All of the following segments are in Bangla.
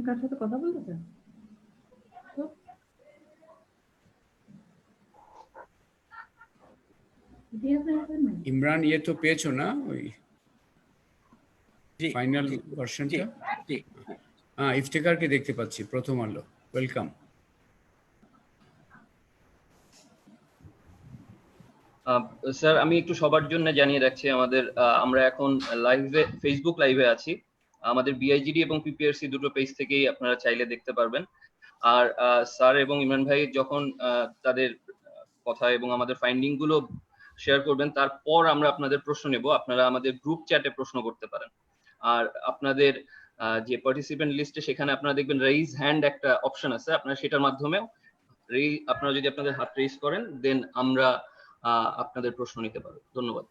কার সাথে কথা বলতেছেন? ইমরান ये तो পেয়েছো না ওই ফাইনাল ভার্সনটা? হ্যাঁ, ইফতেখারকে দেখতে পাচ্ছি, প্রথম আলো, ওয়েলকাম। স্যার আমি একটু সবার জন্য জানিয়ে রাখছি, আমরা এখন লাইভে, ফেসবুক লাইভে আছি। আমাদের বিআইজিডি এবং পিপিআরসি দুটো পেজ থেকেই আপনারা চাইলে দেখতে পারবেন। আর স্যার এবং ইমরান ভাই যখন তাদের কথা এবং আমাদের ফাইন্ডিং গুলো শেয়ার করবেন, তারপর আমরা আপনাদের প্রশ্ন নেব। আপনারা আমাদের গ্রুপ চ্যাটে প্রশ্ন করতে পারেন। আর আপনাদের যে পার্টিসিপেন্ট লিস্টে, সেখানে আপনারা দেখবেন রেইজ হ্যান্ড একটা অপশন আছে, আপনারা সেটার মাধ্যমে আপনারা যদি আপনাদের হাত রেইজ করেন, দেন আমরা আপনাদের প্রশ্ন নিতে পারবো। ধন্যবাদ।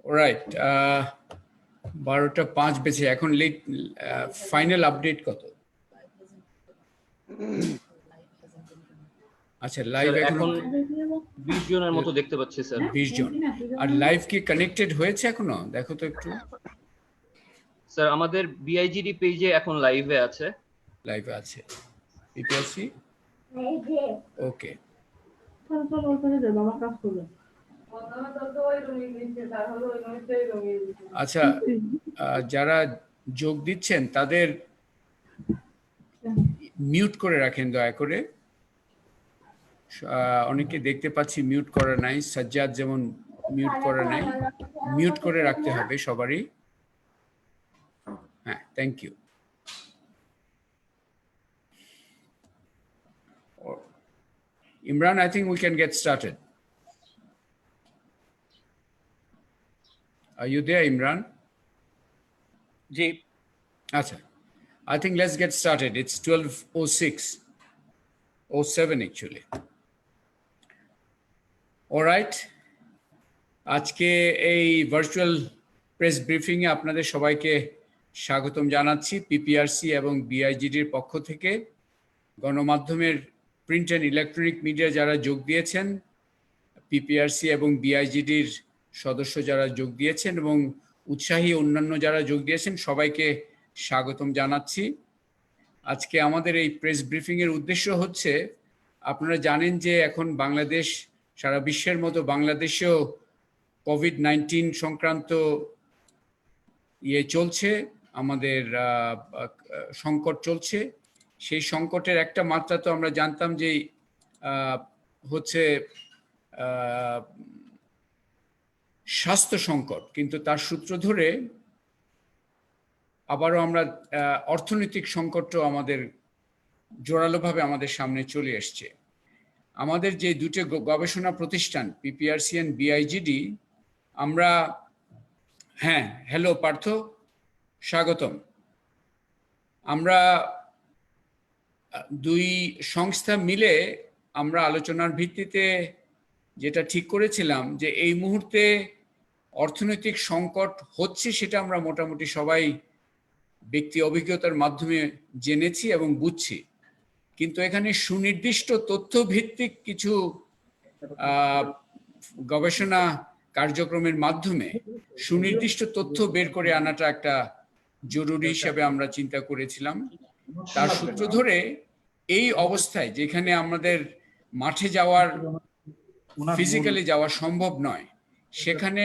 অলরাইট, 12টা 5 বেজে, এখন ফাইনাল আপডেট কত? আচ্ছা, লাইভ এখন 20 জনের মতো দেখতে পাচ্ছি স্যার। 20 জন। আর লাইভ কি কানেক্টেড হয়েছে এখনো? দেখো তো একটু। স্যার আমাদের বিআইজিডি পেজে এখন লাইভে আছে। লাইভে আছে পিপিআরসি? ওকে। আচ্ছা, যারা যোগ দিচ্ছেন তাদের মিউট করে রাখেন দয়া করে। অনেকে দেখতে পাচ্ছি মিউট করা নাই, সাজ্জাদ যেমন মিউট করা নাই, মিউট করে রাখতে হবে সবারই। হ্যাঁ, thank you. Imran, I think we can get started. Are you there, Imran? Ji. Acha. I think let's get started. It's 12:06, 07 actually. All right. আজকে এই ভার্চুয়াল প্রেস ব্রিফিং এ আপনাদের সবাইকে স্বাগতম জানাচ্ছি পিপিআরসি এবং বিআইজিডির পক্ষ থেকে। গণমাধ্যমের প্রিন্ট অ্যান্ড ইলেকট্রনিক মিডিয়া যারা যোগ দিয়েছেন, পিপিআরসি এবং বিআইজিডির সদস্য যারা যোগ দিয়েছেন এবং উৎসাহী অন্যান্য যারা যোগ দিয়েছেন, সবাইকে স্বাগতম জানাচ্ছি। আজকে আমাদের এই প্রেস ব্রিফিংয়ের উদ্দেশ্য হচ্ছে, আপনারা জানেন যে এখন বাংলাদেশ, সারা বিশ্বের মতো বাংলাদেশেও কোভিড-19 সংক্রান্ত চলছে, আমাদের সংকট চলছে। সেই সংকটের একটা মাত্রা তো আমরা জানতাম যে হচ্ছে স্বাস্থ্য সংকট, কিন্তু তার সূত্র ধরে আবারও আমরা অর্থনৈতিক সংকটও আমাদের জোরালোভাবে আমাদের সামনে চলে এসছে। আমাদের যে দুটো গবেষণা প্রতিষ্ঠান পিপিআরসি এন্ড বিআইজিডি, আমরা, হ্যাঁ, হ্যালো পার্থ, স্বাগতম। আমরা দুই সংস্থা মিলে আমরা আলোচনার ভিত্তিতে যেটা ঠিক করেছিলাম যে এই মুহূর্তে অর্থনৈতিক সংকট হচ্ছে, সেটা আমরা মোটামুটি সবাই ব্যক্তি অভিজ্ঞতার মাধ্যমে জেনেছি এবং বুঝছি। কিন্তু এখানে সুনির্দিষ্ট তথ্য ভিত্তিক কিছু গবেষণা কার্যক্রমের মাধ্যমে সুনির্দিষ্ট তথ্য বের করে আনাটা একটা জরুরি হিসাবে আমরা চিন্তা করেছিলাম। তার সূত্র ধরে এই অবস্থায়, যেখানে আমাদের মাঠে যাওয়ার, ফিজিক্যালি যাওয়া সম্ভব নয়, সেখানে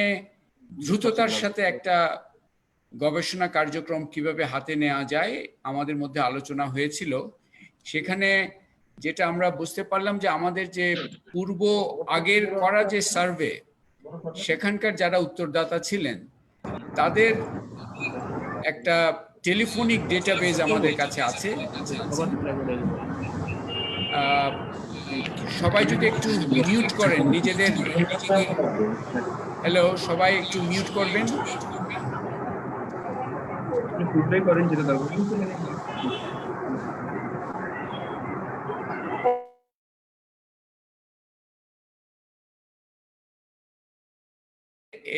দ্রুততার সাথে একটা গবেষণা কার্যক্রম কিভাবে হাতে নেওয়া যায় আমাদের মধ্যে আলোচনা হয়েছিল। সেখানে যেটা আমরা বুঝতে পারলাম যে আমাদের যে আগের করা যে সার্ভে, সেখানকার যারা উত্তরদাতা ছিলেন তাদের একটা টেলিফোনিক ডেটাবেজ আমাদের কাছে আছে। সবাই যদি একটু মিউট করেন নিজেদের, হ্যালো, সবাই একটু মিউট করবেন।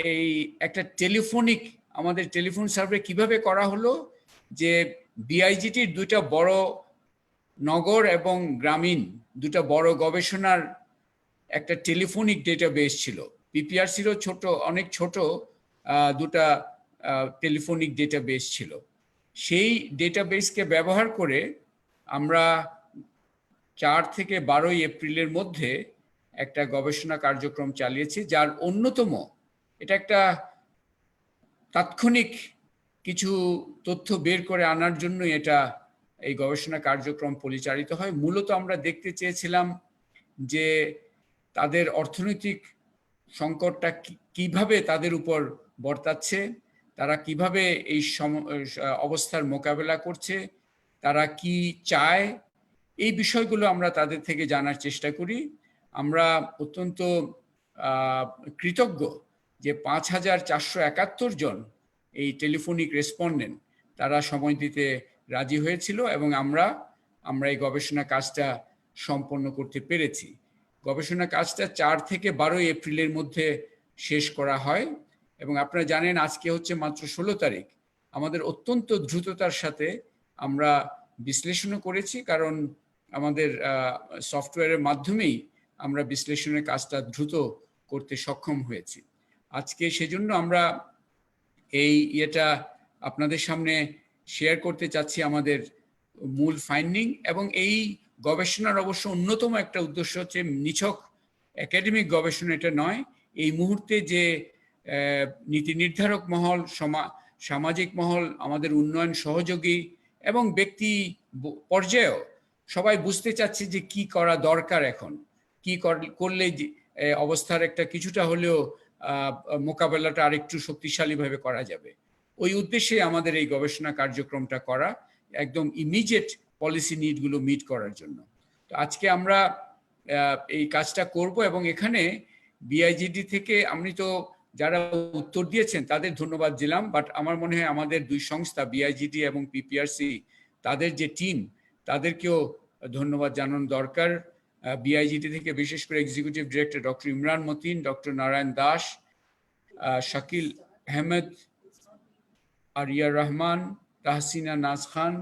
এই একটা টেলিফোনিক, আমাদের টেলিফোন সার্ভে কিভাবে করা হলো, যে বিআইজিটির দুইটা বড় নগর এবং গ্রামীণ দুটা বড় গবেষণার একটা টেলিফোনিক ডেটাবেস ছিল। পিপিআরসিরও ছোট, অনেক ছোট দুটা টেলিফোনিক ডেটাবেস ছিল। সেই ডেটাবেসকে ব্যবহার করে আমরা 4 থেকে 12 এপ্রিলের মধ্যে একটা গবেষণা কার্যক্রম চালিয়েছি, যার অন্যতম এটা একটা তাৎক্ষণিক কিছু তথ্য বের করে আনার জন্যই এটা এই গবেষণা কার্যক্রম পরিচালিত হয়। মূলত আমরা দেখতে চেয়েছিলাম যে তাদের অর্থনৈতিক সংকটটা কিভাবে তাদের উপর বর্তাচ্ছে, তারা কিভাবে এই অবস্থার মোকাবেলা করছে, তারা কি চায়, এই বিষয়গুলো আমরা তাদের থেকে জানার চেষ্টা করি। আমরা অত্যন্ত কৃতজ্ঞ যে 5,471 জন এই টেলিফোনিক রেসপন্ডেন্ট তারা সময় দিতে রাজি হয়েছিল এবং আমরা এই গবেষণা কাজটা সম্পন্ন করতে পেরেছি। গবেষণা কাজটা 4 থেকে 12 এপ্রিলের মধ্যে শেষ করা হয় এবং আপনারা জানেন আজকে হচ্ছে মাত্র 16 তারিখ। আমাদের অত্যন্ত দ্রুততার সাথে আমরা বিশ্লেষণও করেছি, কারণ আমাদের সফটওয়্যারের মাধ্যমেই আমরা বিশ্লেষণের কাজটা দ্রুত করতে সক্ষম হয়েছি। আজকে সেজন্য আমরা এই ইয়েটা আপনাদের সামনে শেয়ার করতে চাচ্ছি, আমাদের মূল ফাইন্ডিং। এবং এই গবেষণার অবশ্য অন্যতম একটা উদ্দেশ্য হচ্ছে নিছক একাডেমিক গবেষণা এটা নয়। এই মুহূর্তে যে নীতি নির্ধারক মহল, সামাজিক মহল, আমাদের উন্নয়ন সহযোগী এবং ব্যক্তি পর্যায়েও সবাই বুঝতে চাচ্ছে যে কি করা দরকার, এখন কি করলে অবস্থার একটা কিছুটা হলেও মোকাবেলাটা আরেকটু শক্তিশালীভাবে করা যাবে। ওই উদ্দেশ্যে আমাদের এই গবেষণা কার্যক্রমটা করা, একদম ইমিডিয়েট পলিসি নিডগুলো মিট করার জন্য। তো আজকে আমরা এই কাজটা করব এবং এখানে বিআইজিডি থেকে আমি তো যারা উত্তর দিয়েছেন তাদের ধন্যবাদ দিলাম, বাট আমার মনে হয় আমাদের দুই সংস্থা বিআইজিডি এবং পিপিআরসি তাদের যে টিম তাদেরকেও ধন্যবাদ জানানো দরকার। বিআইজিডি থেকে বিশেষ করে executive director doctor Imran Matin, doctor Narayan Das, Shakil Ahmed, Ariya Rahman, Tahsina Naz Khan,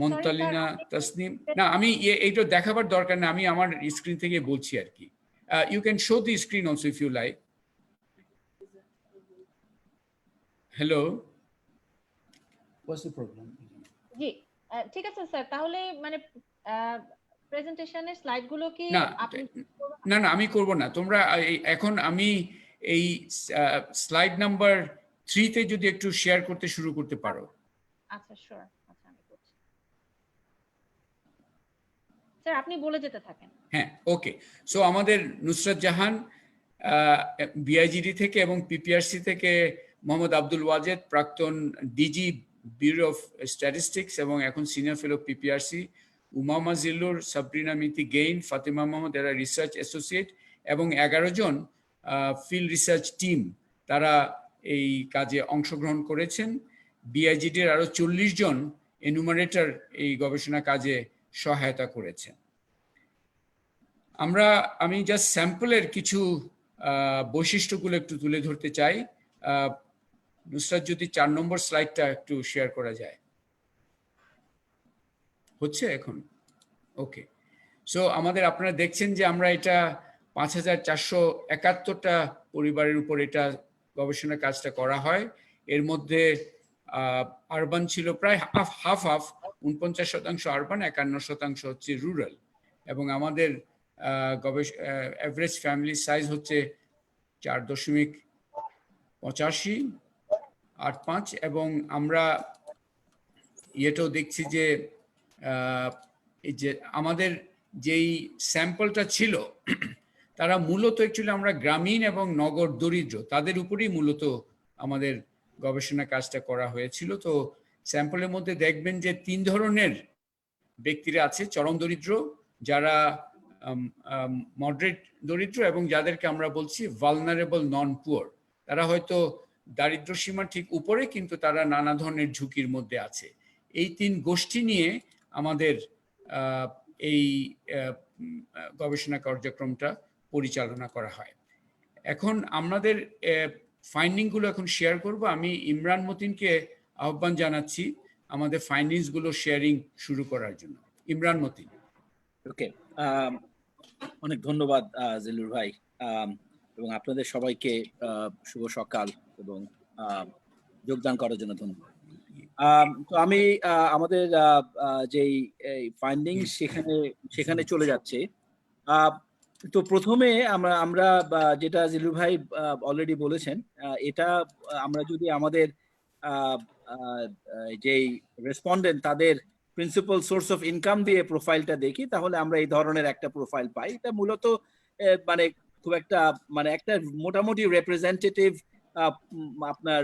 Montalina Tasnim. না, আমি এইটা দেখাবার দরকার না, আমি আমার স্ক্রিন থেকে বলছি আর কি। You can show the screen also if you like. Hello, what's the problem? জি ঠিক আছে স্যার, তাহলে মানে প্রেজেন্টেশনের স্লাইডগুলো কি আপনি? না না, আমি করব না। তোমরা এখন আমি এই স্লাইড নাম্বার 3 তে যদি একটু শেয়ার করতে শুরু করতে পারো। আচ্ছা শিওর, আচ্ছা আমি করছি স্যার, আপনি বলে যেতে থাকেন। হ্যাঁ, ওকে। সো আমাদের নুসরাত জাহান বিআইজিডি থেকে এবং পিপিআরসি থেকে মোহাম্মদ আব্দুল ওয়াজেদ, প্রাক্তন ডিজি ব্যুরো অফ স্ট্যাটিস্টিক্স এবং এখন senior fellow PPRC, Umama Zillur, Sabrina Miti gain, Fatema Mohammad, এরা রিসার্চ অ্যাসোসিয়েট, এবং 11 জন ফিল্ড রিসার্চ টিম তারা এই কাজে অংশগ্রহণ করেছেন। বিআইজিডির আরো 40 জন এনুমারেটর এই গবেষণা কাজে সহায়তা করেছেন। আমি জাস্ট স্যাম্পলের কিছু বৈশিষ্ট্যগুলো একটু তুলে ধরতে চাই। নুসরাত, যদি 4 নম্বর স্লাইডটা একটু শেয়ার করা যায়। হচ্ছে এখন? ওকে। সো আমাদের, আপনারা দেখছেন যে আমরা এটা 5,471টা পরিবারের উপর এটা গবেষণা কাজটা করা হয়। এর মধ্যে আরবান ছিল প্রায় হাফ 49% আরবান, 51% হচ্ছে রুরাল। এবং আমাদের এভারেজ ফ্যামিলি সাইজ হচ্ছে 4.85 এবং আমরা ইয়েটাও দেখছি যে এই যে আমাদের যেই স্যাম্পলটা ছিল তারা মূলত অ্যাকচুয়ালি আমরা গ্রামীণ এবং নগর দরিদ্র তাদের উপরেই মূলত আমাদের গবেষণা কাজটা করা হয়েছিল। তো স্যাম্পলের মধ্যে দেখবেন যে 3 ধরনের ব্যক্তিরা আছে: চরম দরিদ্র, যারা মডারেট দরিদ্র, এবং যাদেরকে আমরা বলছি ভালনারেবল নন পুয়ার। তারা হয়তো দারিদ্র সীমার ঠিক উপরে, কিন্তু তারা নানা ধরনের ঝুঁকির মধ্যে আছে। এই 3 গোষ্ঠী নিয়ে আমাদের এই গবেষণা কার্যক্রমটা পরিচালনা করা হয়। এখন আমাদের ফাইন্ডিংগুলো এখন শেয়ার করব। আমি ইমরান মতিনকে আহ্বান জানাচ্ছি আমাদের ফাইন্ডিংসগুলো শেয়ারিং শুরু করার জন্য। ইমরান মতিন। ওকে, অনেক ধন্যবাদ জিল্লুর ভাই। এবং আপনাদের সবাইকে শুভ সকাল এবং যোগদান করার জন্য ধন্যবাদ। তো আমি আমাদের যেই ফাইন্ডিংস সেখানে চলে যাচ্ছে। তো প্রথমে আমরা যেটা জিলু ভাই অলরেডি বলেছেন, এটা আমরা যদি আমাদের যেই রেসপন্ডেন্ট তাদের প্রিন্সিপাল সোর্স অফ ইনকাম দিয়ে প্রোফাইলটা দেখি, তাহলে আমরা এই ধরনের একটা প্রোফাইল পাই। এটা মূলত মানে খুব একটা মানে একটা মোটামুটি রিপ্রেজেন্টেটিভ আপনার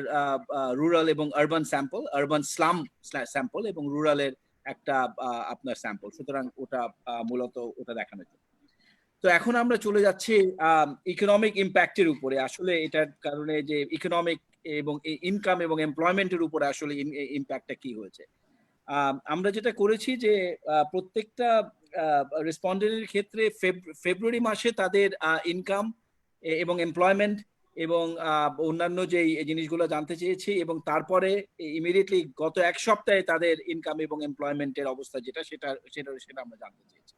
রুরাল এবং urban sample, urban slam sample এবং রুরালের একটা আপনার স্যাম্পল। সুতরাং ওটা মূলত ওটা দেখানোর জন্য। তো এখন আমরা চলে যাচ্ছি ইকোনমিক ইম্প্যাক্টের উপরে। আসলে এটার কারণে যে ইকোনমিক এবং ইনকাম এবং এমপ্লয়মেন্টের উপরে আসলে ইম্প্যাক্টটা কি হয়েছে। আমরা যেটা করেছি যে প্রত্যেকটা রেসপন্ডেন্টের ক্ষেত্রে ফেব্রুয়ারি মাসে তাদের ইনকাম এবং এমপ্লয়মেন্ট এবং অন্যান্য যে জিনিসগুলো জানতে চেয়েছি, এবং তারপরে ইমিডিয়েটলি গত এক সপ্তাহে তাদের ইনকাম এবং এমপ্লয়মেন্টের অবস্থা সেটা আমরা জানতে চেয়েছি।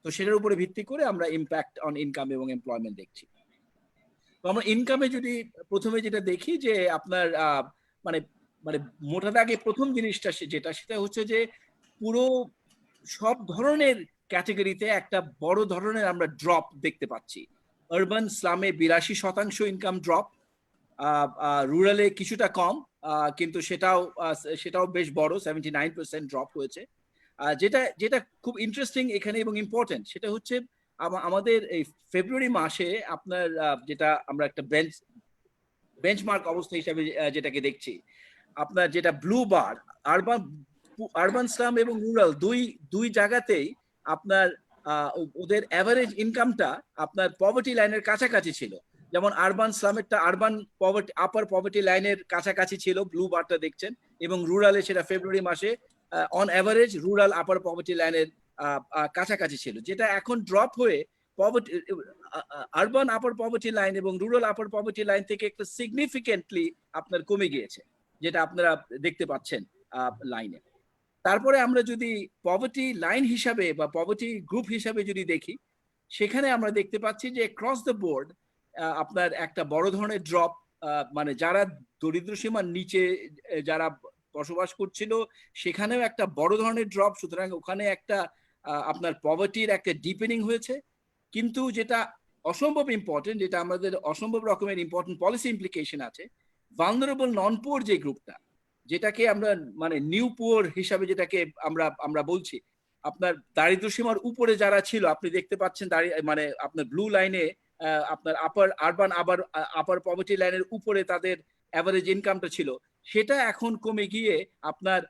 তো সেটার উপরে ভিত্তি করে আমরা ইম্প্যাক্ট অন ইনকাম এবং এমপ্লয়মেন্ট দেখছি। তো আমরা ইনকামে যদি প্রথমে যেটা দেখি যে আপনার মানে মানে মোটা দাগে প্রথম জিনিসটা সেটা হচ্ছে যে পুরো সব ধরনের ক্যাটাগরিতে একটা বড় ধরনের আমরা ড্রপ দেখতে পাচ্ছি। আরবান স্লামে 82% ইনকাম ড্রপ, রুরালে কিছুটা কম, কিন্তু সেটাও বেশ বড়, 79% ড্রপ হয়েছে। যেটা খুব ইন্টারেস্টিং এখানে এবং ইম্পর্টেন্ট, সেটা হচ্ছে আমাদের এই ফেব্রুয়ারি মাসে আপনার যেটা আমরা একটা বেঞ্চমার্ক অবস্থা হিসাবে যেটাকে দেখছি, আপনার যেটা ব্লু বার, আরবান স্লাম এবং রুরাল দুই জায়গাতেই আপনার ওদের অ্যাভারেজ ইনকামটা আপনার পভার্টি লাইনের কাছাকাছি ছিল। যেমন আরবান স্লামেরটা আপার পভার্টি লাইনের কাছাকাছি ছিল, ব্লু বারটা দেখছেন, এবং রুরালে সেটা ফেব্রুয়ারি মাসে on average rural upper poverty লাইনের কাছাকাছি ছিল, যেটা এখন ড্রপ হয়ে আরবান আপার পভার্টি লাইন এবং রুরাল আপার পভার্টি লাইন থেকে একটা সিগনিফিকেন্টলি আপনার কমে গিয়েছে, যেটা আপনারা দেখতে পাচ্ছেন লাইনে। তারপরে আমরা যদি পভার্টি লাইন হিসাবে বা পভার্টি গ্রুপ হিসাবে যদি দেখি, সেখানে আমরা দেখতে পাচ্ছি যে ক্রস দ্য বোর্ড আপনার একটা বড় ধরনের ড্রপ, মানে যারা দরিদ্র সীমার নিচে যারা বসবাস করছিল সেখানেও একটা বড় ধরনের ড্রপ। সুতরাং ওখানে একটা আপনার পভার্টির একটা ডিপেনিং হয়েছে। কিন্তু যেটা অসম্ভব ইম্পর্টেন্ট, যেটা আমাদের অসম্ভব রকমের ইম্পর্টেন্ট পলিসি ইমপ্লিকেশন আছে, ভালনারেবল নন পুয়ার যে গ্রুপটা, যেটাকে আমরা মানে নিউ পুয়ার হিসাবে যেটাকে আমরা বলছি, আপনার দারিদ্র সীমার উপরে যারা ছিল, আপনি দেখতে পাচ্ছেন মানে আপনার ব্লু লাইনে আপনার আপার পভার্টি লাইনের উপরে তাদের অ্যাভারেজ ইনকামটা ছিল, সেটা এখন কমে গিয়ে আপনার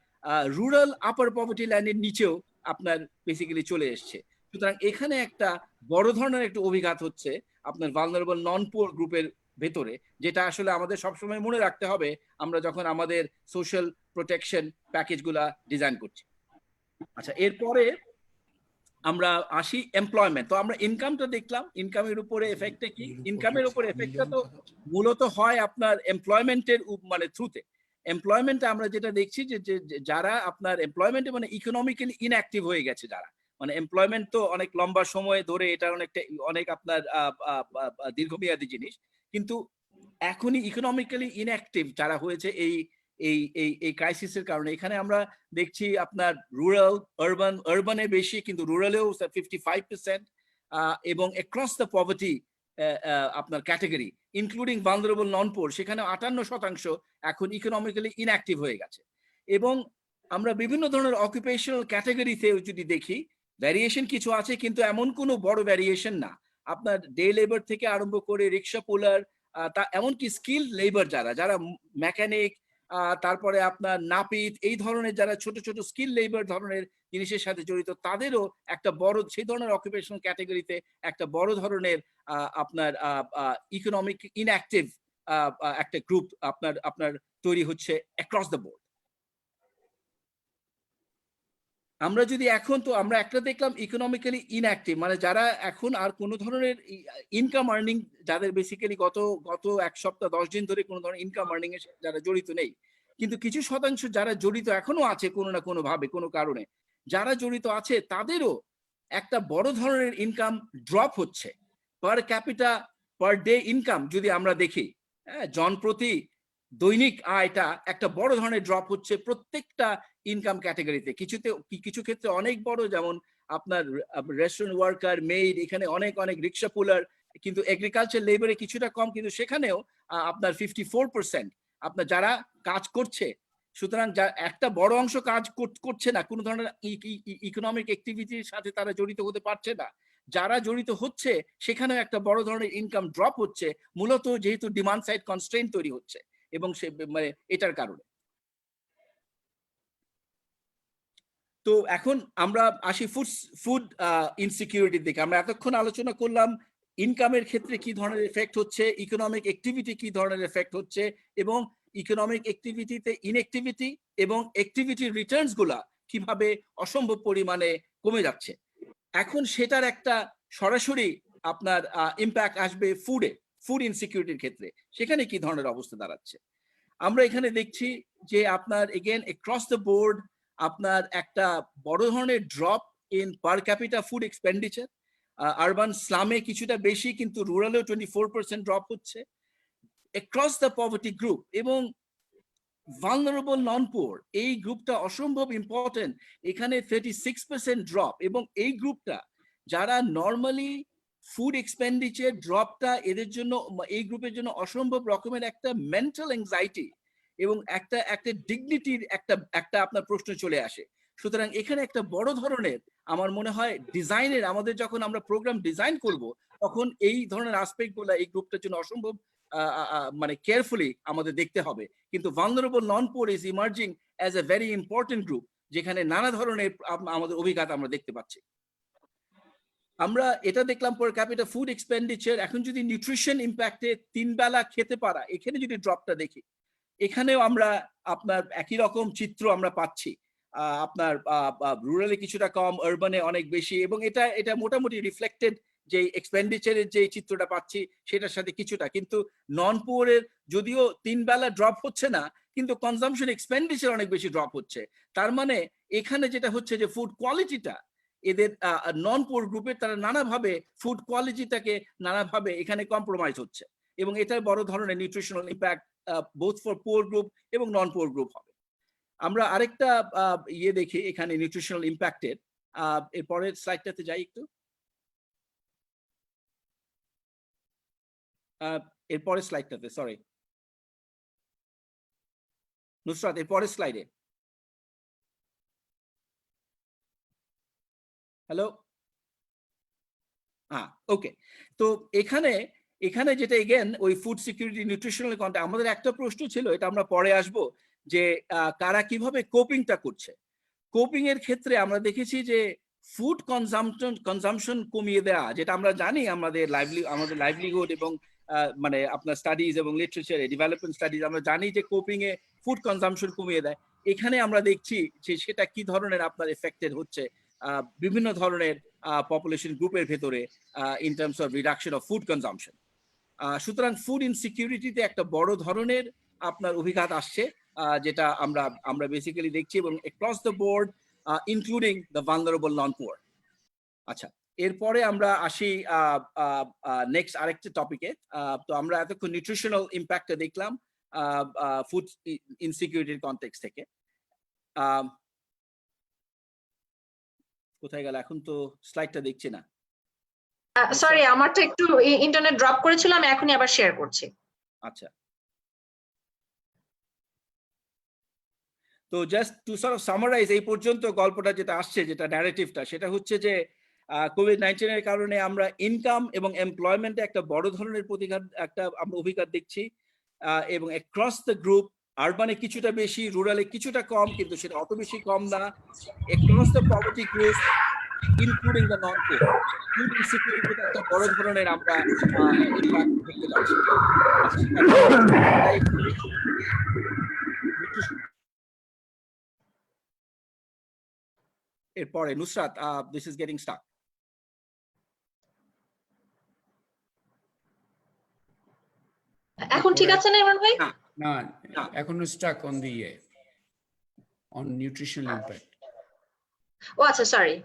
রুরাল আপার পভার্টি লাইনের নিচেও আপনার বেসিক্যালি চলে এসছে। সুতরাং এখানে একটা বড় ধরনের একটা অভিঘাত হচ্ছে আপনার ভালনারেবল নন পুয়ার গ্রুপের ভেতরে, যেটা আসলে আমাদের সবসময় মনে রাখতে হবে আমরা যখন আমাদের সোশ্যাল প্রোটেকশন প্যাকেজগুলা ডিজাইন করছি। আচ্ছা, এরপরে আমরা আসি এমপ্লয়মেন্ট। তো আমরা ইনকামটা দেখলাম, ইনকামের উপরে এফেক্টটা কি? ইনকামের উপরে এফেক্টটা তো মূলত হয় আপনার এমপ্লয়মেন্টের মানে থ্রুতে। এমপ্লয়মেন্টে আমরা যেটা দেখছি যে যারা আপনার এমপ্লয়মেন্টে মানে ইকোনমিক্যালি ইনঅ্যাক্টিভ হয়ে গেছে যারা, মানে এমপ্লয়মেন্ট তো অনেক লম্বা সময় ধরে এটা অনেক আপনার দীর্ঘমেয়াদী জিনিস, কিন্তু এখনই ইকোনমিক্যালি ইনঅ্যাক্টিভ যারা হয়েছে এই ক্রাইসিসের কারণে। এখানে আমরা দেখছি আপনার রুরাল আরবানে বেশি, কিন্তু রুরালেও 55%, এবং অ্যাক্রস দ্য পভার্টি আপনার category including vulnerable non poor, সেখানে 58% এখন ইকোনমিক্যালি ইনঅ্যাক্টিভ হয়ে গেছে। এবং আমরা বিভিন্ন ধরনের অকুপেশনাল ক্যাটাগরিতে যদি দেখি, ভ্যারিয়েশন কিছু আছে, কিন্তু এমন কোনো বড় ভ্যারিয়েশন না। আপনার ডে লেবার থেকে আরম্ভ করে রিক্সা পুলার, এমনকি স্কিল লেবার যারা মেকানিক, তারপরে আপনার নাপিত, এই ধরনের যারা ছোট ছোট স্কিল লেবার ধরনের জিনিসের সাথে জড়িত, তাদেরও একটা বড় সেই ধরনের অকুপেশনাল ক্যাটাগরিতে একটা বড় ধরনের আপনার ইকোনমিক ইনঅ্যাক্টিভ একটা গ্রুপ আপনার তৈরি হচ্ছে অ্যাক্রস দ্য বোর্ড। আমরা যদি এখন তো আমরা একটা দেখলাম ইকোনমিক্যালি ইনঅ্যাক্টিভ, মানে যারা এখন আর কোনো ধরনের ইনকাম আর্নিং, যাদের বেসিক্যালি গত এক সপ্তাহ 10 দিন ধরে কোনো ধরনের ইনকাম আর্নিং এর যারা জড়িত নেই, কিন্তু কিছু শতাংশ যারা জড়িত এখনো আছে কোনো না কোনো ভাবে কোনো কারণে, যারা জড়িত আছে তাদেরও একটা বড় ধরনের ইনকাম ড্রপ হচ্ছে। পার ক্যাপিটা পার ডে ইনকাম যদি আমরা দেখি, হ্যাঁ, জনপ্রতি দৈনিক আয়টা একটা বড় ধরনের ড্রপ হচ্ছে প্রত্যেকটা ইনকাম ক্যাটাগরিতে। কিছু ক্ষেত্রে অনেক বড়, যেমন আপনার রেস্টুরেন্ট ওয়ার্কার, মেইড, এখানে অনেক অনেক রিক্সা পুলার, কিন্তু এগ্রিকালচার লেবারে কিছুটা কম, কিন্তু সেখানেও আপনার 54% আপনার যারা কাজ করছে। সুতরাং যা একটা বড় অংশ কাজ করছে না, কোনো ধরনের ইকোনমিক অ্যাক্টিভিটির সাথে তারা জড়িত হতে পারছে না। যারা জড়িত হচ্ছে সেখানেও একটা বড় ধরনের ইনকাম ড্রপ হচ্ছে, মূলত যেহেতু ডিমান্ড সাইড কনস্ট্রেইন তৈরি হচ্ছে এবং সে মানে এটার কারণে। তো এখন আমরা আসি ফুড ইনসিকিউরিটির দিকে। আমরা এতক্ষণ আলোচনা করলাম ইনকামের ক্ষেত্রে কি ধরনের এফেক্ট হচ্ছে, ইকোনমিক অ্যাক্টিভিটি কি ধরনের এফেক্ট হচ্ছে, এবং ইকোনমিক অ্যাক্টিভিটিতে ইনঅ্যাক্টিভিটি এবং অ্যাক্টিভিটির রিটার্নস গুলা কিভাবে অসম্ভব পরিমাণে কমে যাচ্ছে। এখন সেটার একটা সরাসরি আপনার ইম্প্যাক্ট আসবে ফুড ইনসিকিউরিটির ক্ষেত্রে। সেখানে কি ধরনের অবস্থা দাঁড়াচ্ছে আমরা এখানে দেখছি যে আপনার এগেন অ্যাক্রস দ্য বোর্ড আপনার একটা বড় ধরনের drop in per capita food expenditure. Urban স্লামে কিছুটা বেশি, কিন্তু রুরালেও 24% ড্রপ হচ্ছে অ্যাক্রস দ্য পভার্টি গ্রুপ। এবং ভালনারেবল নন পুয়ার, এই গ্রুপটা অসম্ভব ইম্পর্টেন্ট, এখানে 36% ড্রপ। এবং এই গ্রুপটা যারা নর্মালি ফুড এক্সপেন্ডিচার ড্রপটা এদের জন্য, এই গ্রুপের জন্য অসম্ভব রকমের একটা মেন্টাল অ্যাংজাইটি এবং একটা ডিগনিটির একটা আপনার প্রশ্ন চলে আসে। সুতরাং এখানে একটা বড় ধরনের আমার মনে হয় ডিজাইনের, আমাদের যখন আমরা প্রোগ্রাম ডিজাইন করব তখন এই ধরনের আসপেক্ট গুলা এই গ্রুপটার জন্য অসম্ভব মানে কেয়ারফুলি আমাদের দেখতে হবে। কিন্তু vulnerable non poor is emerging as a very important group, যেখানে নানা ধরনের আমাদের অভিজ্ঞতা আমরা দেখতে পাচ্ছি। আমরা এটা দেখলাম পার ক্যাপিটা ফুড এক্সপেন্ডিচার। এখন যদি নিউট্রিশন ইম্প্যাক্টে 3 বেলা খেতে পারা, এখানে যদি ড্রপটা দেখি, এখানেও আমরা আপনার একই রকম চিত্র আমরা পাচ্ছি। আপনার রুরালে কিছুটা কম, আরবানে অনেক বেশি, এবং এটা মোটামুটি রিফ্লেক্টেড যে এক্সপেন্ডিচারের যে চিত্রটা পাচ্ছি সেটার সাথে কিছুটা। কিন্তু নন পুয়ারের যদিও 3 বেলা ড্রপ হচ্ছে না, কিন্তু কনজাম্পশন এক্সপেন্ডিচার অনেক বেশি ড্রপ হচ্ছে। তার মানে এখানে যেটা হচ্ছে যে ফুড কোয়ালিটিটা এদের নন পুয়ার গ্রুপের, তারা নানাভাবে ফুড কোয়ালিটিটাকে নানাভাবে এখানে কম্প্রোমাইজ হচ্ছে, এবং এটার বড় ধরনের nutritional impact both for poor group এবং নন পুয়ার গ্রুপ হবে। আমরা আরেকটা ইয়ে দেখি এখানে নিউট্রিশনাল ইম্প্যাক্টের, এরপরের স্লাইডটাতে যাই একটু। এরপরের স্লাইডটাতে, সরি নুসরাত, এরপরের স্লাইডে। হ্যালো, হ্যাঁ, ওকে। তো এখানে যেটা এগেন ওই ফুড সিকিউরিটি নিউট্রিশনাল কন্টেন্ট, আমাদের একটা প্রশ্ন ছিল, এটা আমরা পরে আসবো, যে কারা কিভাবে কোপিংটা করছে। কোপিং এর ক্ষেত্রে আমরা দেখেছি যে ফুড কনজাম্পশন কমিয়ে দেওয়া, যেটা আমরা জানি আমাদের লাইভলিহুড এবং মানে আপনার স্টাডিজ এবং লিটারেচারে ডেভেলপমেন্ট স্টাডিজ, আমরা জানি যে কোপিং এ ফুড কনজাম্পশন কমিয়ে দেয়। এখানে আমরা দেখছি যে সেটা কি ধরনের আপনার এফেক্টেড হচ্ছে বিভিন্ন ধরনের পপুলেশন গ্রুপের ভেতরে in terms of reduction of food consumption. সুতরাং ফুড ইনসিকিউরিটিতে একটা বড় ধরনের আপনার অভিঘাত আসছে, যেটা আমরা বেসিক্যালি দেখছি, এবং across the board including the vulnerable non poor. আচ্ছা, এরপরে আমরা আসি নেক্সট আরেকটা টপিকে। তো আমরা এতক্ষণ নিউট্রিশনাল ইম্প্যাক্টটা দেখলাম ফুড ইনসিকিউরিটির কনটেক্সট থেকে। কোথায় গেল? এখন তো স্লাইডটা দেখছি না। সরি, আমারটা একটু ইন্টারনেট ড্রপ করেছিল, আমি এখনই আবার শেয়ার করছি। আচ্ছা, তো just to sort of summarise, এই পর্যন্ত গল্পটা যেটা আসছে, যেটা ন্যারেটিভটা, সেটা হচ্ছে যে কোভিড-19 এর কারণে আমরা ইনকাম এবং এমপ্লয়মেন্টে একটা বড় ধরনের প্রতিঘাত, একটা আমরা অভিঘাত দেখছি, এবং অ্যাক্রস দ্য গ্রুপ, আরবানে কিছুটা বেশি, রুরালে কিছুটা কম, কিন্তু সেটা অত বেশি কম না। Across the poverty group including the non poor, food ইনসিকিউরিটিতে একটা বড় ধরনের আমরা ইম্প্যাক্ট দেখতে পাচ্ছি। এরপরে Nusrat, this is getting stuck. এখন ঠিক আছে না ইমরান ভাই? না, এখনো stuck on the on nutritional impact. ও আচ্ছা, সরি।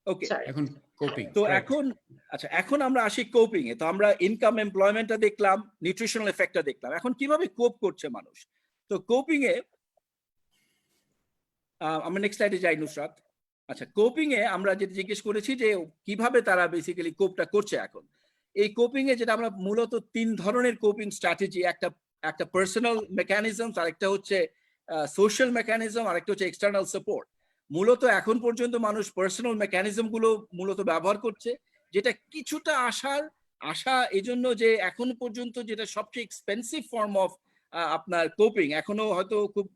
ওকে, এখন কোপিং তো এখন আচ্ছা, এখন আমরা আসি কোপিং এ। তো আমরা ইনকাম এমপ্লয়মেন্টটা দেখলাম, নিউট্রিশনাল এফেক্টটা দেখলাম, এখন কিভাবে কোপ করছে মানুষ। তো কোপিং এ আমরা নেক্সট স্লাইডে যাই নুসরাত। আচ্ছা, কোপিং এ আমরা যেটা জিজ্ঞেস করেছি যে কিভাবে তারা বেসিক্যালি কোপটা করছে এখন। এই কোপিং এ যেটা আমরা মূলত 3 ধরনের কোপিং স্ট্র্যাটেজি, একটা পার্সোনাল মেকানিজম, আর একটা হচ্ছে সোশ্যাল মেকানিজম, আর একটা হচ্ছে এক্সটার্নাল সাপোর্ট। মূলত এখন পর্যন্ত মানুষ পার্সোনাল মেকানিজম গুলো মূলত ব্যবহার করছে, যেটা কিছুটা আশা এই জন্য যে এখন পর্যন্ত যেটা সবচেয়ে এক্সপেন্সিভ ফর্ম অফ আপনার কোপিং, এখনো হয়তো খুব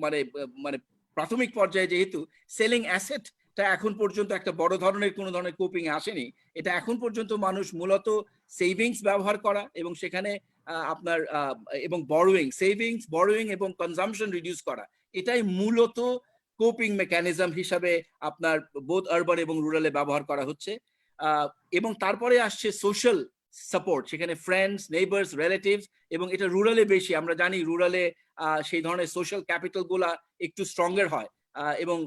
মানে মানে প্রাথমিক পর্যায়ে, যেহেতু সেলিং অ্যাসেটটা এখন পর্যন্ত একটা বড় ধরনের কোনো ধরনের কোপিং এ আসেনি। এটা এখন পর্যন্ত মানুষ মূলত সেভিংস ব্যবহার করা এবং সেখানে আপনার এবং বরোয়িং এবং কনজাম্পশন রিডিউস করা, এটাই মূলত কোপিং মেকানিজম হিসাবে আপনার বোথ আরবান এবং রুরালে ব্যবহার করা হচ্ছে। এবং তারপরে আসছে সোশ্যাল সাপোর্ট, সেখানে ফ্রেন্ডস, নেইবার্স, রিলেটিভস, এবং এটা রুরালে বেশি। আমরা জানি রুরালে সেই ধরনের সোশ্যাল ক্যাপিটাল গুলা একটু স্ট্রঙ্গার হয়, এবং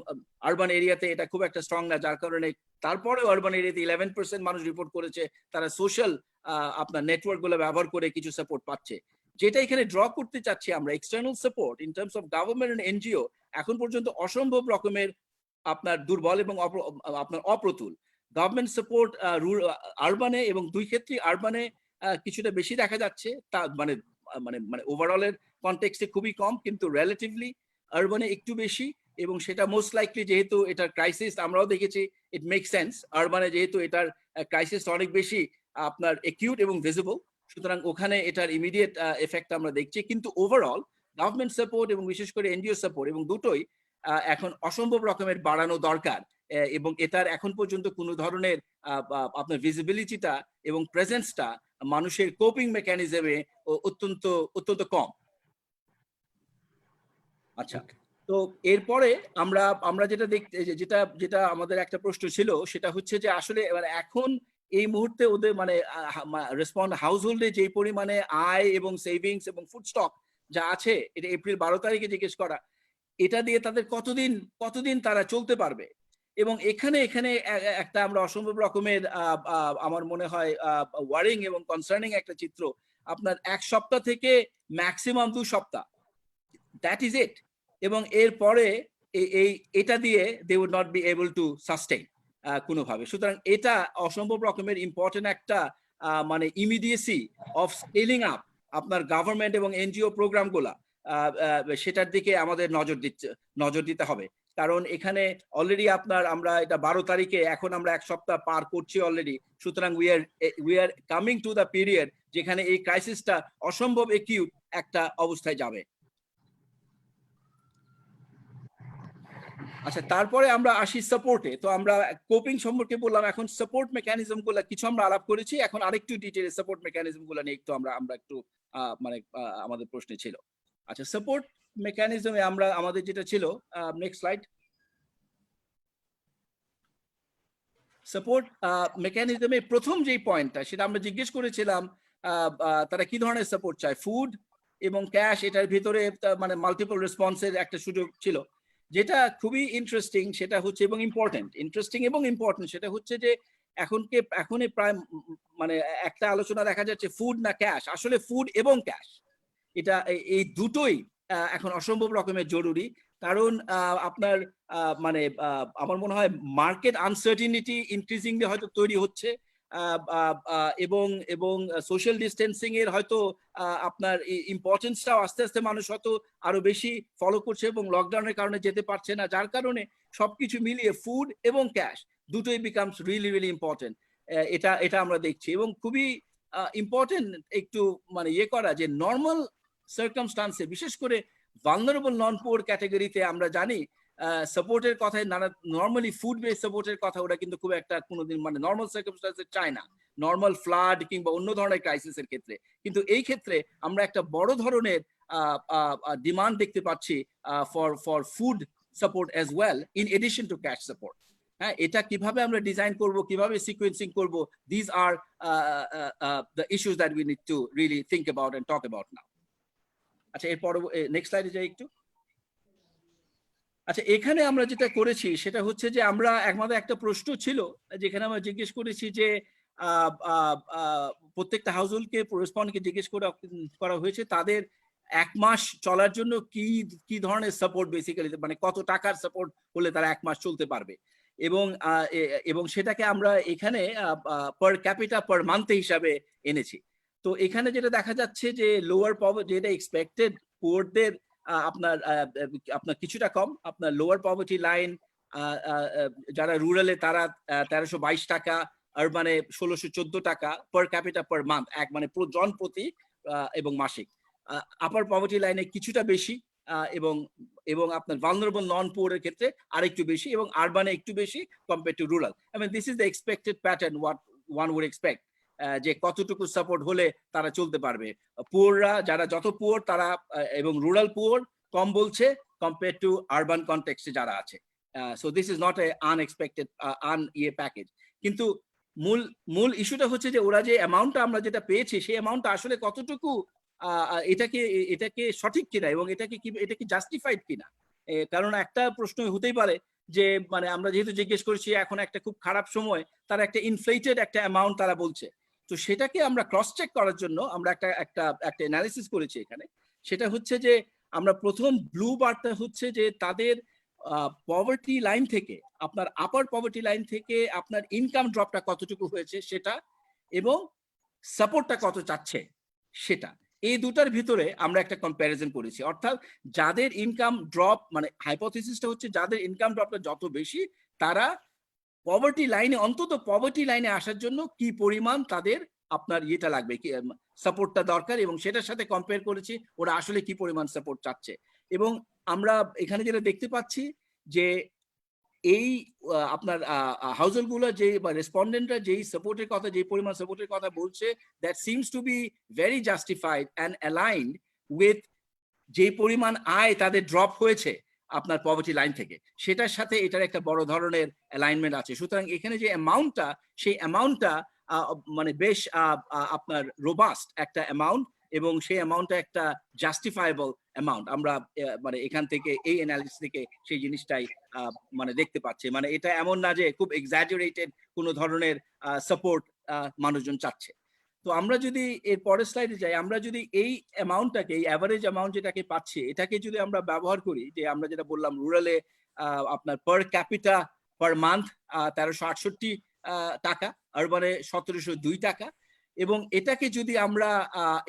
আরবান এরিয়াতে এটা খুব একটা স্ট্রং না, যার কারণে তারপরেও আরবান এরিয়াতে 11% মানুষ রিপোর্ট করেছে তারা সোশ্যাল আপনার নেটওয়ার্ক গুলো ব্যবহার করে কিছু সাপোর্ট পাচ্ছে। যেটা এখানে ড্র করতে চাচ্ছি আমরা, external support in terms of government and NGO এখন পর্যন্ত অসম্ভব রকমের আপনার দুর্বল এবং আপনার অপ্রতুল। গভর্নমেন্ট সাপোর্ট আরবানে এবং দুই ক্ষেত্রে আরবানে কিছুটা বেশি দেখা যাচ্ছে, তা মানে মানে মানে ওভারঅলের কনটেক্সটে খুবই কম, কিন্তু রিলেটিভলি আরবানে একটু বেশি। এবং সেটা মোস্ট লাইকলি যেহেতু এটার ক্রাইসিস আমরাও দেখেছি, ইট মেক সেন্স। আরবানে যেহেতু এটার ক্রাইসিস অনেক বেশি আপনার একিউট এবং ভিজিবল, সুতরাং ওখানে এটার ইমিডিয়েট এফেক্ট আমরা দেখছি। কিন্তু ওভারঅল গভর্নমেন্ট সাপোর্ট এবং বিশেষ করে এনজিও সাপোর্ট এবং দুটোই এখন অসম্ভব রকমের বাড়ানো দরকার। এবং এটার এখন পর্যন্ত কোনো ধরনের আপনার ভিজিবিলিটিটা এবং প্রেজেন্সটা মানুষের কোপিং মেকানিজমে অত্যন্ত অত্যন্ত কম। আচ্ছা, তো এরপরে আমরা যেটা দেখতে যেটা আমাদের একটা প্রশ্ন ছিল, সেটা হচ্ছে যে আসলে মানে এখন এই মুহূর্তে ওদের মানে রেসপন্ড হাউসহোল্ডে যে পরিমাণে আয় এবং সেভিংস এবং ফুড স্টক যা আছে, এটা এপ্রিল 12 তারিখে জিজ্ঞেস করা, এটা দিয়ে তাদের কতদিন তারা চলতে পারবে। এবং এখানে একটা আমরা অসম্ভব রকমের আমার মনে হয় ওয়ারিং এবং কনসার্নিং একটা চিত্র। আপনার 1 সপ্তাহ থেকে ম্যাক্সিমাম 2 সপ্তাহ, দ্যাট ইজ ইট। এবং এরপরে এটা দিয়ে they would not be able to sustain কোনোভাবে। সুতরাং এটা অসম্ভব রকমের ইম্পর্টেন্ট একটা মানে ইমিডিয়েসি অফ স্কেলিং আপ আপনার গভর্নমেন্ট এবং এনজিও প্রোগ্রামগুলা, সেটার দিকে আমাদের নজর দিতে হবে। কারণ এখানে অলরেডি আমরা এটা 12 তারিখে, এখন আমরা 1 সপ্তাহ পার করছি অলরেডি। সুতরাং we are coming to the period যেখানে এই ক্রাইসিসটা অসম্ভব একিউট একটা অবস্থায় যাবে। আচ্ছা, তারপরে আমরা আসি সাপোর্টে। তো আমরা কোপিং সম্পর্কে বললাম, এখন সাপোর্ট মেকানিজম গুলো কিছু আমরা আলাপ করেছি, এখন আরেকটু ডিটেইলে সাপোর্ট মেকানিজম গুলো নিয়ে একটু আমরা একটু মানে আমাদের প্রশ্নে ছিল। আচ্ছা, সাপোর্ট মেকানিজমে আমাদের যেটা ছিল, নেক্সট স্লাইড। সাপোর্ট মেকানিজমে প্রথম যেই পয়েন্টটা, সেটা আমরা জিজ্ঞেস করেছিলাম তারা কি ধরনের সাপোর্ট চায়, ফুড এবং ক্যাশ। এটার ভিতরে মানে মাল্টিপল রেসপন্সের একটা সুযোগ ছিল, যেটা খুবই ইন্টারেস্টিং। সেটা হচ্ছে এবং ইম্পর্টেন্ট সেটা হচ্ছে যে এখন প্রায় মানে একটা আলোচনা দেখা যাচ্ছে ফুড না ক্যাশ। আসলে ফুড এবং ক্যাশ, এটা এই দুটোই এখন অসম্ভব রকমের জরুরি। কারণ আপনার মানে আমার মনে হয় মার্কেট আনসার্টিনিটি ইনক্রিজিংলি হয়তো তৈরি হচ্ছে, এবং সোশ্যাল ডিস্টেন্সিং এর হয়তো আপনার ইম্পর্টেন্সটাও আস্তে আস্তে মানুষ হয়তো আরো বেশি ফলো করছে, এবং লকডাউনের কারণে যেতে পারছে না, যার কারণে সবকিছু মিলিয়ে ফুড এবং ক্যাশ দুটোই বিকামস রিয়েলি ইম্পর্টেন্ট। এটা আমরা দেখছি। এবং খুবই ইম্পর্টেন্ট একটু মানে করা যে নর্মাল সার্কামস্টান্সে, বিশেষ করে ভালনারেবল নন পুয়ার ক্যাটাগরিতে আমরা জানি সাপোর্টের কথায় নর্মালি ফুড বেস সাপোর্টের কথা ওরা কিন্তু খুব একটা কোনোদিন মানে নর্মাল সার্কামস্টান্সে চায় না, নর্মাল ফ্লাড কিংবা অন্য ধরনের ক্রাইসিসের ক্ষেত্রে। কিন্তু এই ক্ষেত্রে আমরা একটা বড় ধরনের ডিমান্ড দেখতে পাচ্ছি for food support as well, in addition to cash support. হ্যাঁ, এটা কিভাবে আমরা ডিজাইন করব, কিভাবে সিকোয়েন্সিং করব, this are the issues that we need to really think about and talk about now. আচ্ছা, এরপর নেক্সট স্লাইডে যাই একটু। আচ্ছা, এখানে আমরা যেটা করেছি সেটা হচ্ছে যে আমরা একমাত্র একটা প্রশ্ন ছিল যেখানে আমরা জিজ্ঞেস করেছি যে প্রত্যেকটা হাউসহোল্ডকে রেসপন্ডকে জিজ্ঞেস করা হয়েছে তাদের 1 মাস চলার জন্য কি কি ধরনের সাপোর্ট বেসিক্যালি, মানে কত টাকার সাপোর্ট হলে তারা 1 মাস চলতে পারবে, এবং সেটাকে আমরা এখানে পার ক্যাপিটা পার মান্থ হিসাবে এনেছি। তো এখানে যেটা দেখা যাচ্ছে যে লোয়ার পভার্টি, যেটা এক্সপেক্টেড পুয়ারদের আপনার আপনার কিছুটা কম, আপনার লোয়ার পভার্টি লাইন যারা রুরালে তারা 1322 টাকা, আরবানে 1614 টাকা পার ক্যাপিটা পার মান্থ, মানে জন প্রতি এবং মাসিক। আপার পভার্টি লাইনে কিছুটা বেশি, এবং আপনার ভালনারেবল নন পুয়ারের ক্ষেত্রে আরেকটু বেশি, এবং আরবানে একটু বেশি compare to rural. I mean this is the expected pattern what one would expect, যে কতটুকু সাপোর্ট হলে তারা চলতে পারবে। পুয়াররা যারা যত পুয়ার তারা, এবং রুরাল পুয়ার কম বলছে কম্পেয়ার টু আরবান কনটেক্সটে যারা আছে। So this is not a unexpected package. কিন্তু মূল ইস্যুটা হচ্ছে যে ওরা যে অ্যামাউন্টটা আমরা যেটা পেয়েছি সেই অ্যামাউন্টটা আসলে কতটুকু এটাকে সঠিক কিনা, এবং এটা কি জাস্টিফাইড কিনা। কারণ একটা প্রশ্ন হতেই পারে যে মানে আমরা যেহেতু জিজ্ঞেস করেছি এখন একটা খুব খারাপ সময়, তারা একটা ইনফ্লেটেড একটা অ্যামাউন্ট তারা বলছে। তো সেটাকে আমরা ক্রস চেক করার জন্য আমরা একটা অ্যানালিসিস করেছি এখানে। সেটা হচ্ছে যে আমরা প্রথম ব্লু বারটা হচ্ছে যে তাদের পভার্টি লাইন থেকে, আপনার আপার পভার্টি লাইন থেকে আপনার ইনকাম ড্রপটা কতটুকু হয়েছে সেটা, এবং সাপোর্টটা কত চাচ্ছে সেটা। এই দুটার ভিতরে আমরা একটা কম্প্যারিজন করেছি। অর্থাৎ যাদের ইনকাম ড্রপ, মানে হাইপোথিসিসটা হচ্ছে যাদের ইনকাম ড্রপটা যত বেশি তারা পভার্টি লাইনে, অন্তত পভার্টি লাইনে আসার জন্য কি পরিমাণ তাদের আপনার ইয়েটা লাগবে, কি সাপোর্টটা দরকার, এবং সেটার সাথে কম্পেয়ার করেছি ওরা আসলে কি পরিমাণ সাপোর্ট চাচ্ছে। এবং আমরা এখানে যেটা দেখতে পাচ্ছি যে এই আপনার হাউসহোল্ড গুলো যে বা রেসপন্ডেন্টরা যেই সাপোর্টের কথা, যে পরিমাণ সাপোর্টের কথা বলছে, that seems to be very justified and aligned with যে পরিমাণ আয় তাদের ড্রপ হয়েছে আপনার পভার্টি লাইন থেকে, সেটার সাথে এটার একটা বড় ধরনের অ্যালাইনমেন্ট আছে। সুতরাং এখানে যে অ্যামাউন্টটা, সেই অ্যামাউন্টটা মানে বেশ আপনার রোবাস্ট একটা অ্যামাউন্ট, এবং সেই অ্যামাউন্টটা একটা জাস্টিফায়েবল অ্যামাউন্ট। আমরা মানে এখান থেকে এই অ্যানালিসিস থেকে সেই জিনিসটাই মানে দেখতে পাচ্ছি। মানে এটা এমন না যে খুব এক্সাজারেটেড কোনো ধরনের সাপোর্ট মানুষজন চাচ্ছে। তো আমরা যদি এর পরের স্লাইডে যাই, আমরা যদি এই অ্যামাউন্টটাকে, এই অ্যাভারেজ অ্যামাউন্ট যেটাকে পাচ্ছি, এটাকে যদি আমরা ব্যবহার করি, যে আমরা যেটা বললাম রুরালে আপনার পার ক্যাপিটা পার মান্থ 1368 টাকা, আরবানে 1702 টাকা, এবং এটাকে যদি আমরা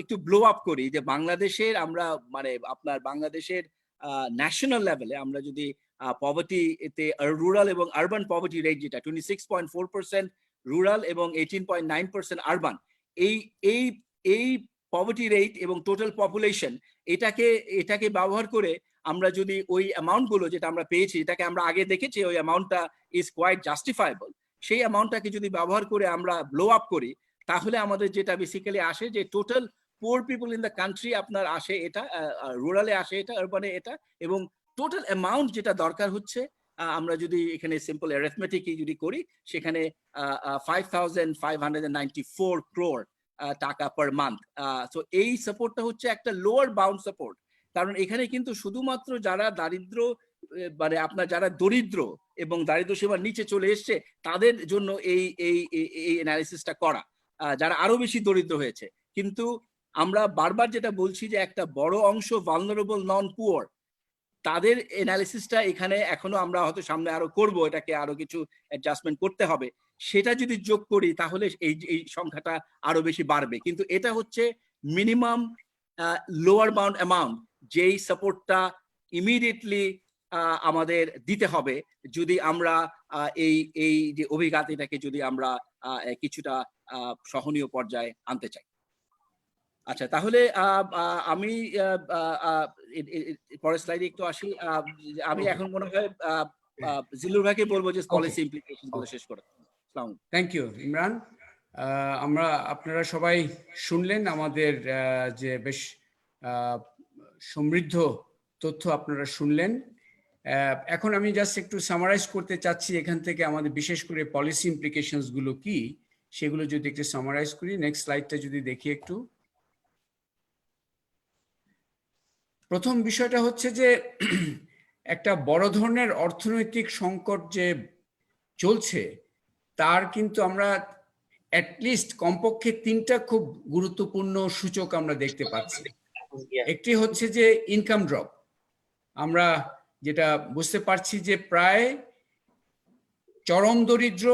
একটু ব্লো আপ করি, যে বাংলাদেশের আমরা মানে আপনার বাংলাদেশের ন্যাশনাল লেভেলে আমরা যদি পভার্টিতে রুরাল এবং আরবান পভার্টি রেট যেটা 26.4% রুরাল এবং 18.9% আরবান, এই পভার্টি রেট এবং টোটাল পপুলেশন, এটাকে ব্যবহার করে আমরা যদি ওই অ্যামাউন্ট গুলো যেটা আমরা পেয়েছি, এটাকে আমরা আগে দেখেছি ওই অ্যামাউন্টটা ইজ কোয়াইট জাস্টিফায়েবল, সেই অ্যামাউন্টটাকে যদি ব্যবহার করে আমরা ব্লো আপ করি, তাহলে আমাদের যেটা বেসিক্যালি আসে যে total poor people in the country আপনার আসে এটা, রুরালে আসে এটা, আরবানে এটা, এবং টোটাল অ্যামাউন্ট যেটা দরকার হচ্ছে, আমরা যদি এখানে সিম্পল অ্যারিথমেটিক যদি করি, সেখানে 5594 crore টাকা পার মান্থ। সো এই সাপোর্টটা হচ্ছে একটা লোয়ার বাউন্ড সাপোর্ট, কারণ এখানে কিন্তু শুধুমাত্র যারা দারিদ্র, মানে আপনার যারা দরিদ্র এবং দারিদ্র সীমার নিচে চলে এসছে তাদের জন্য এই অ্যানালিসিসটা করা, যারা আরো বেশি দরিদ্র হয়েছে। কিন্তু আমরা বারবার যেটা বলছি যে একটা বড় অংশ ভালনারেবল নন পুয়ার, তাদের অ্যানালিসিসটা এখানে এখনো আমরা হয়তো সামনে আরো করব, এটাকে আরো কিছু অ্যাডজাস্টমেন্ট করতে হবে। সেটা যদি যোগ করি তাহলে এই সংখ্যাটা আরো বেশি বাড়বে। কিন্তু এটা হচ্ছে মিনিমাম লোয়ার বাউন্ড অ্যামাউন্ট, যেই সাপোর্টটা ইমিডিয়েটলি আমাদের দিতে হবে যদি আমরা এই যে অভিঘাত, এটাকে যদি আমরা কিছুটা সহনীয় পর্যায়ে আনতে চাই। আচ্ছা, তাহলে আমি পরের স্লাইডে একটু আসি। আমি এখন মনে হয় জিল্লুর ভাইকে বলবো যে পলিসি ইমপ্লিকেশন গুলো শেষ করে। Thank you Imran. আপনারা সবাই শুনলেন আমাদের যে বেশ সমৃদ্ধ তথ্য আপনারা শুনলেন। এখন আমি জাস্ট একটু সামারাইজ করতে চাচ্ছি এখান থেকে আমাদের বিশেষ করে পলিসি ইমপ্লিকেশনস গুলো কি সেগুলো যদি একটু সামারাইজ করি। নেক্সট স্লাইডটা যদি দেখি একটু। প্রথম বিষয়টা হচ্ছে যে একটা বড় ধরনের অর্থনৈতিক সংকট যে চলছে তার কিন্তু আমরা অ্যাটলিস্ট কমপক্ষে 3টা খুব গুরুত্বপূর্ণ সূচক আমরা দেখতে পাচ্ছি। একটি হচ্ছে যে ইনকাম ড্রপ। আমরা যেটা বুঝতে পারছি যে প্রায় চরম দরিদ্র,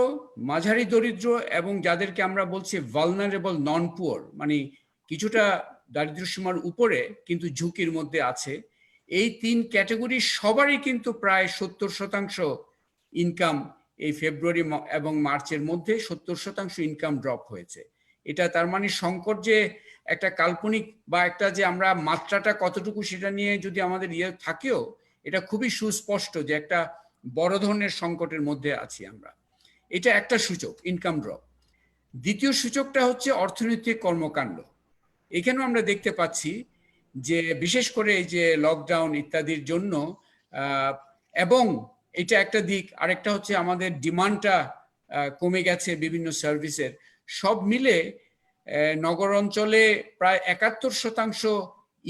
মাঝারি দরিদ্র এবং যাদেরকে আমরা বলছি ভালনারেবল নন পুয়ার, মানে কিছুটা দারিদ্র্য সীমার উপরে কিন্তু ঝুঁকির মধ্যে আছে, এই 3 ক্যাটাগরি সবারই কিন্তু প্রায় 70% ইনকাম এই ফেব্রুয়ারি এবং মার্চের মধ্যে 70% ইনকাম ড্রপ হয়েছে। এটা তার মানে সংকট যে একটা কাল্পনিক বা একটা যে আমরা মাত্রাটা কতটুকু সেটা নিয়ে যদি আমাদের থাকেও, এটা খুবই সুস্পষ্ট যে একটা বড় ধরনের সংকটের মধ্যে আছি আমরা। এটা একটা সূচক, ইনকাম ড্রপ। দ্বিতীয় সূচকটা হচ্ছে অর্থনৈতিক কর্মকাণ্ড। এখানেও আমরা দেখতে পাচ্ছি যে বিশেষ করে এই যে লকডাউন ইত্যাদির জন্য এবং এটা একটা দিক, আরেকটা হচ্ছে আমাদের ডিমান্ডটা কমে গেছে বিভিন্ন সার্ভিসের, সব মিলে নগর অঞ্চলে প্রায় 71%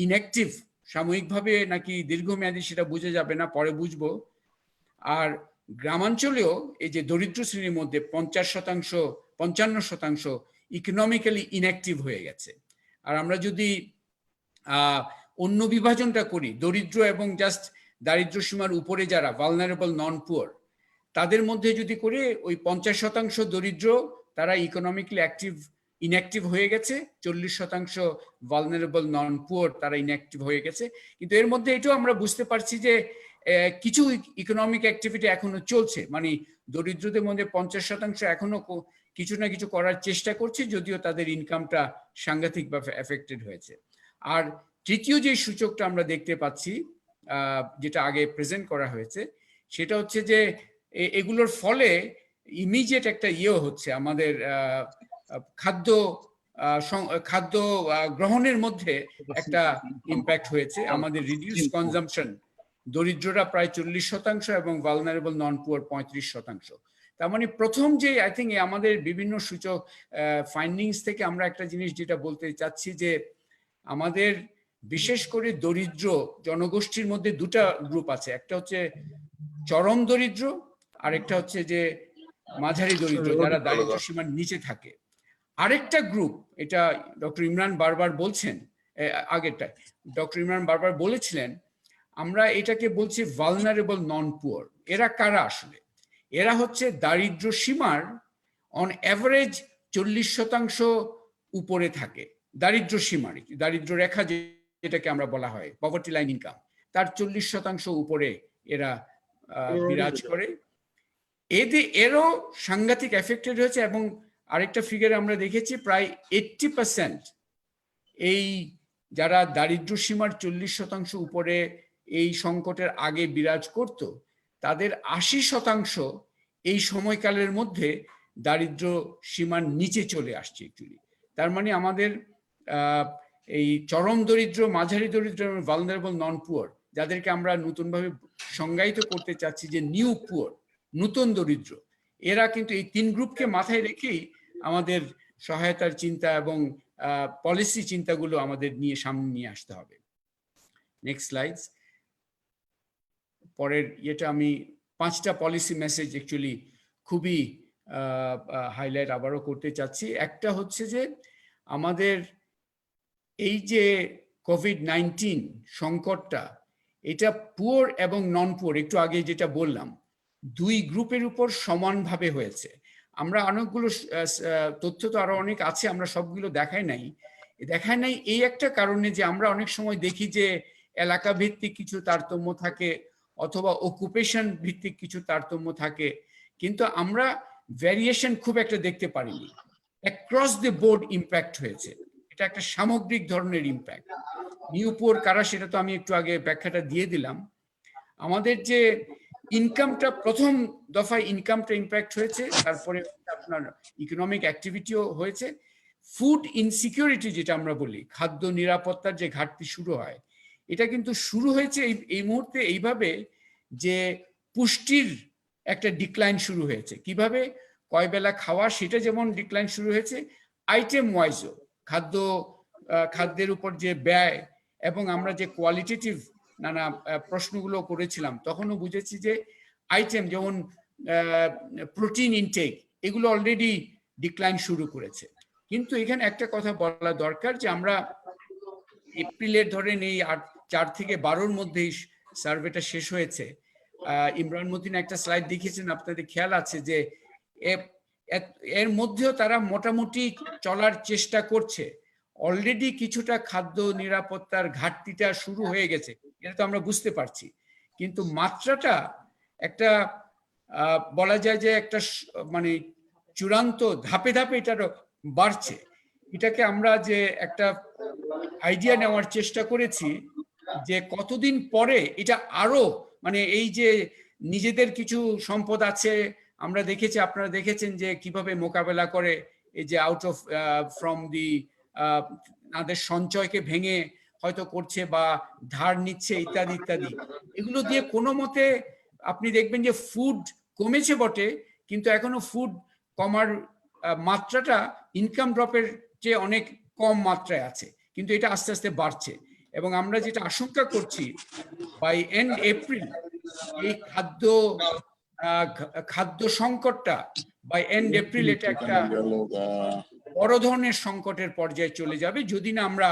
ইনঅ্যাক্টিভ, সাময়িকভাবে নাকি দীর্ঘমেয়াদী সেটা বুঝে যাবে না, পরে বুঝবো। আর গ্রামাঞ্চলেও এই যে দরিদ্র শ্রেণীর মধ্যে 55% ইকোনমিক্যালি ইনঅ্যাক্টিভ হয়ে গেছে। আর আমরা যদি অন্য বিভাজনটা করি, দরিদ্র এবং জাস্ট দারিদ্র সীমার উপরে যারা ভালনারেবল নন পুয়ার, তাদের মধ্যে যদি করে ওই 50% দরিদ্র তারা ইকোনমিক্যালি ইনঅ্যাক্টিভ হয়ে গেছে, 40% ভালনারেবল নন পুয়ার তারা ইনঅ্যাক্টিভ হয়ে গেছে। কিন্তু এর মধ্যে এটাও আমরা বুঝতে পারছি যে কিছু ইকোনমিক অ্যাক্টিভিটি এখনো চলছে, মানে দরিদ্রদের মধ্যে 50% এখনো কিছু না কিছু করার চেষ্টা করছে, যদিও তাদের ইনকামটা সাংঘাতিকভাবে এফেক্টেড হয়েছে। আর তৃতীয় যে সূচকটা আমরা দেখতে পাচ্ছি, যেটা আগে প্রেজেন্ট করা হয়েছে, সেটা হচ্ছে যে এগুলোর ফলে ইমিডিয়েট একটা হচ্ছে আমাদের খাদ্য গ্রহণের মধ্যে একটা ইম্প্যাক্ট হয়েছে। আমাদের রিডিউস কনজাম্পশন, দরিদ্ররা প্রায় 40% এবং ভালনারেবল নন পুয়ার 35%। তার মানে প্রথম যে আই থিঙ্ক আমাদের বিভিন্ন সূচক ফাইন্ডিংস থেকে আমরা একটা জিনিস যেটা বলতে চাচ্ছি যে আমাদের বিশেষ করে দরিদ্র জনগোষ্ঠীর মধ্যে 2টা গ্রুপ আছে, একটা হচ্ছে চরম দরিদ্র, আর একটা হচ্ছে যে মাঝারি দরিদ্র যারা দারিদ্র সীমার নিচে থাকে। আরেকটা গ্রুপ, এটা ডক্টর ইমরান বারবার বলছেন, আগেরটা ডক্টর ইমরান বারবার বলেছিলেন, আমরা এটাকে বলছি ভালনারেবল নন পুয়ার। এরা কারা আসলে? এরা হচ্ছে দারিদ্র সীমার অন অ্যাভারেজ 40% উপরে থাকে। দারিদ্র সীমার, দারিদ্র রেখা যেটাকে আমরা বলা হয় পভার্টি লাইন ইনকাম, তার 40% উপরে এরা বিরাজ করে। এরও সাংঘাতিক এফেক্টেড হয়েছে। এবং আরেকটা ফিগার আমরা দেখেছি, প্রায় 80% এই যারা দারিদ্র সীমার 40% উপরে এই সংকটের আগে বিরাজ করত, তাদের 80% এই সময়কালের মধ্যে দারিদ্র সীমার নিচে চলে আসছে অ্যাকচুয়ালি। তার মানে আমাদের এই চরম দরিদ্র, মাঝারি দরিদ্র এবং ভালনারেবল নন পুয়ার, যাদেরকে আমরা নতুনভাবে সংজ্ঞায়িত করতে চাচ্ছি যে নিউ পুয়ার, নতুন দরিদ্র, এরা কিন্তু এই 3 গ্রুপকে মাথায় রেখেই আমাদের সহায়তার চিন্তা এবং পলিসি চিন্তাগুলো আমাদের সামনে নিয়ে আসতে হবে। Next slides. পরের এটা আমি 5টা পলিসি মেসেজ অ্যাকচুয়ালি খুবই হাইলাইট আবারও করতে চাচ্ছি। একটা হচ্ছে যে আমাদের এই যে কোভিড-19 সংকটটা, এটা পুয়ার এবং নন পুয়ার, একটু আগে যেটা বললাম, 2 গ্রুপের উপর সমানভাবে হয়েছে। আমরা অনেকগুলো তথ্য তো আরো অনেক আছে, আমরা সবগুলো দেখাই নাই এই একটা কারণে যে আমরা অনেক সময় দেখি যে এলাকা ভিত্তিক কিছু তারতম্য থাকে অথবা অকুপেশন ভিত্তিক কিছু তারতম্য থাকে, কিন্তু আমরা ভ্যারিয়েশন খুব একটা দেখতে পারিনি। অ্যাক্রস দ্য বোর্ড ইম্প্যাক্ট হয়েছে, এটা একটা সামগ্রিক ধরনের ইম্প্যাক্ট। নিউ পুয়ার কারা সেটা তো আমি একটু আগে ব্যাখ্যাটা দিয়ে দিলাম। আমাদের যে ইনকামটা, প্রথম দফায় ইনকামটা ইম্প্যাক্ট হয়েছে, তারপরে আপনার ইকোনমিক অ্যাক্টিভিটিও হয়েছে। ফুড ইনসিকিউরিটি যেটা আমরা বলি, খাদ্য নিরাপত্তার যে ঘাটতি শুরু হয়, এটা কিন্তু শুরু হয়েছে এই মুহূর্তে এইভাবে যে পুষ্টির একটা ডিক্লাইন শুরু হয়েছে। কিভাবে? কয় বেলা খাওয়া সেটা যেমন ডিক্লাইন শুরু হয়েছে, আইটেম ওয়াইজও খাদ্যের উপর যে ব্যয় এবং আমরা যে কোয়ালিটেটিভ নানা প্রশ্নগুলো করেছিলাম, তখনও বুঝেছি যে আইটেম যেমন প্রোটিন ইনটেক এগুলো অলরেডি ডিক্লাইন শুরু করেছে। কিন্তু এখানে একটা কথা বলা দরকার যে আমরা এপ্রিলের ধরেন এই 4 থেকে 12-র মধ্যেই সার্ভেটা শেষ হয়েছে। ইমরান মতিন একটা স্লাইড দেখিয়েছেন, আপনাদের খেয়াল আছে যে এর মধ্যেও তারা মোটামুটি চলার চেষ্টা করছে। অলরেডি কিছুটা খাদ্য নিরাপত্তার ঘাটতিটা শুরু হয়ে গেছে, এটা তো আমরা বুঝতে পারছি, কিন্তু মাত্রাটা একটা বলা যায় যে একটা মানে চূড়ান্ত ধাপে ধাপে এটা বাড়ছে। এটাকে আমরা যে একটা আইডিয়া নেওয়ার চেষ্টা করেছি যে কতদিন পরে এটা আরো মানে এই যে নিজেদের কিছু সম্পদ আছে, আমরা দেখেছি, আপনারা দেখেছেন যে কিভাবে মোকাবেলা করে এই যে আউট অফ ফ্রম দি তাদের সঞ্চয়কে ভেঙে হয়তো করছে বা ধার নিচ্ছে ইত্যাদি ইত্যাদি। এগুলো দিয়ে কোনো মতে আপনি দেখবেন যে ফুড কমেছে বটে, কিন্তু এখনো ফুড কমার মাত্রাটা ইনকাম ড্রপের চেয়ে অনেক কম মাত্রায় আছে, কিন্তু এটা আস্তে আস্তে বাড়ছে। এবং আমরা যেটা আশঙ্কা করছি বাই এন্ড এপ্রিল এই খাদ্য সংকটটা বাই এন্ড এপ্রিল এটা একটা বড় ধরনের সংকটের পর্যায়ে চলে যাবে যদি না আমরা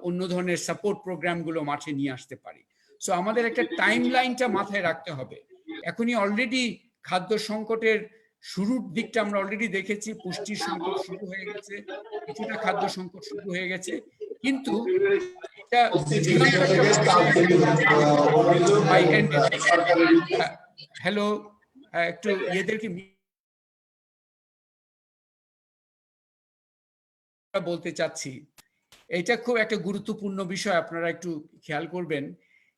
অন্য ধরনের সাপোর্ট প্রোগ্রামগুলো মাঠে নিয়ে আসতে পারি। সো আমাদের একটা টাইম লাইনটা মাথায় রাখতে হবে। এখনই অলরেডি খাদ্য সংকটের শুরুর দিকটা আমরা অলরেডি দেখেছি, পুষ্টির সংকট শুরু হয়ে গেছে, কিছুটা খাদ্য সংকট শুরু হয়ে গেছে, কিন্তু এটা হ্যালো একটু এদেরকে বলতে চাচ্ছি, এটা খুব একটা গুরুত্বপূর্ণ বিষয়, আপনারা একটু খেয়াল করবেন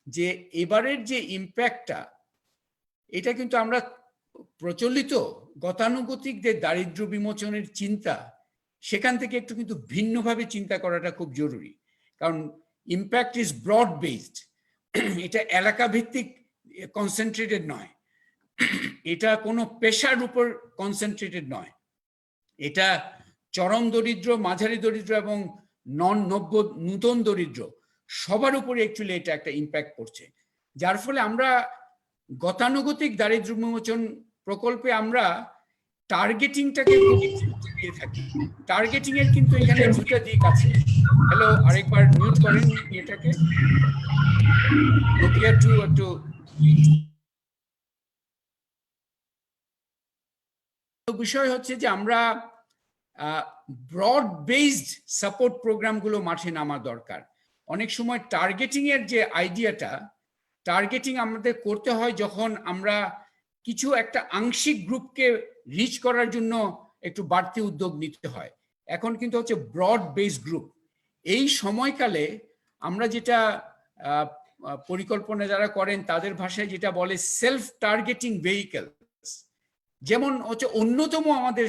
যে এবারের যে ইম্প্যাক্টটা এটা কিন্তু আমরা প্রচলিত গতানুগতিক যে দারিদ্র বিমোচনের চিন্তা সেখান থেকে একটু কিন্তু ভিন্নভাবে চিন্তা করাটা খুব জরুরি। কারণ ইম্প্যাক্ট ইজ ব্রড বেসড, এটা এলাকা ভিত্তিক কনসেন্ট্রেটেড নয়, এটা কোনো পেশার উপর কনসেন্ট্রেটেড নয়, এটা চরম দরিদ্র, মাঝারি দরিদ্র এবং নূতন দরিদ্র সবার উপরে অ্যাকচুয়ালি এটা একটা ইম্প্যাক্ট পড়ছে। যার ফলে আমরা গতানুগতিক দারিদ্র বিমোচন প্রকল্পে আমরা টার্গেটিংটাকে খুব দিয়ে থাকি। টার্গেটিং এর কিন্তু এখানে দুটো দিক আছে। হ্যালো, আরেকবার মিউট করেন এটাকে, নোকিয়া 2 একটু। বিষয় হচ্ছে যে আমরা ব্রড বেসড সাপোর্ট প্রোগ্রামগুলো মাঠে নামা দরকার। অনেক সময় টার্গেটিং এর যে আইডিয়াটা, টার্গেটিং আমাদের করতে হয় যখন আমরা কিছু একটা আংশিক গ্রুপকে রিচ করার জন্য একটু বাড়তি উদ্যোগ নিতে হয়। এখন কিন্তু হচ্ছে ব্রড বেসড গ্রুপ। এই সময়কালে আমরা যেটা পরিকল্পনা যারা করেন তাদের ভাষায় যেটা বলে সেলফ টার্গেটিং ভেহিকেল, যেমন হচ্ছে অন্যতম আমাদের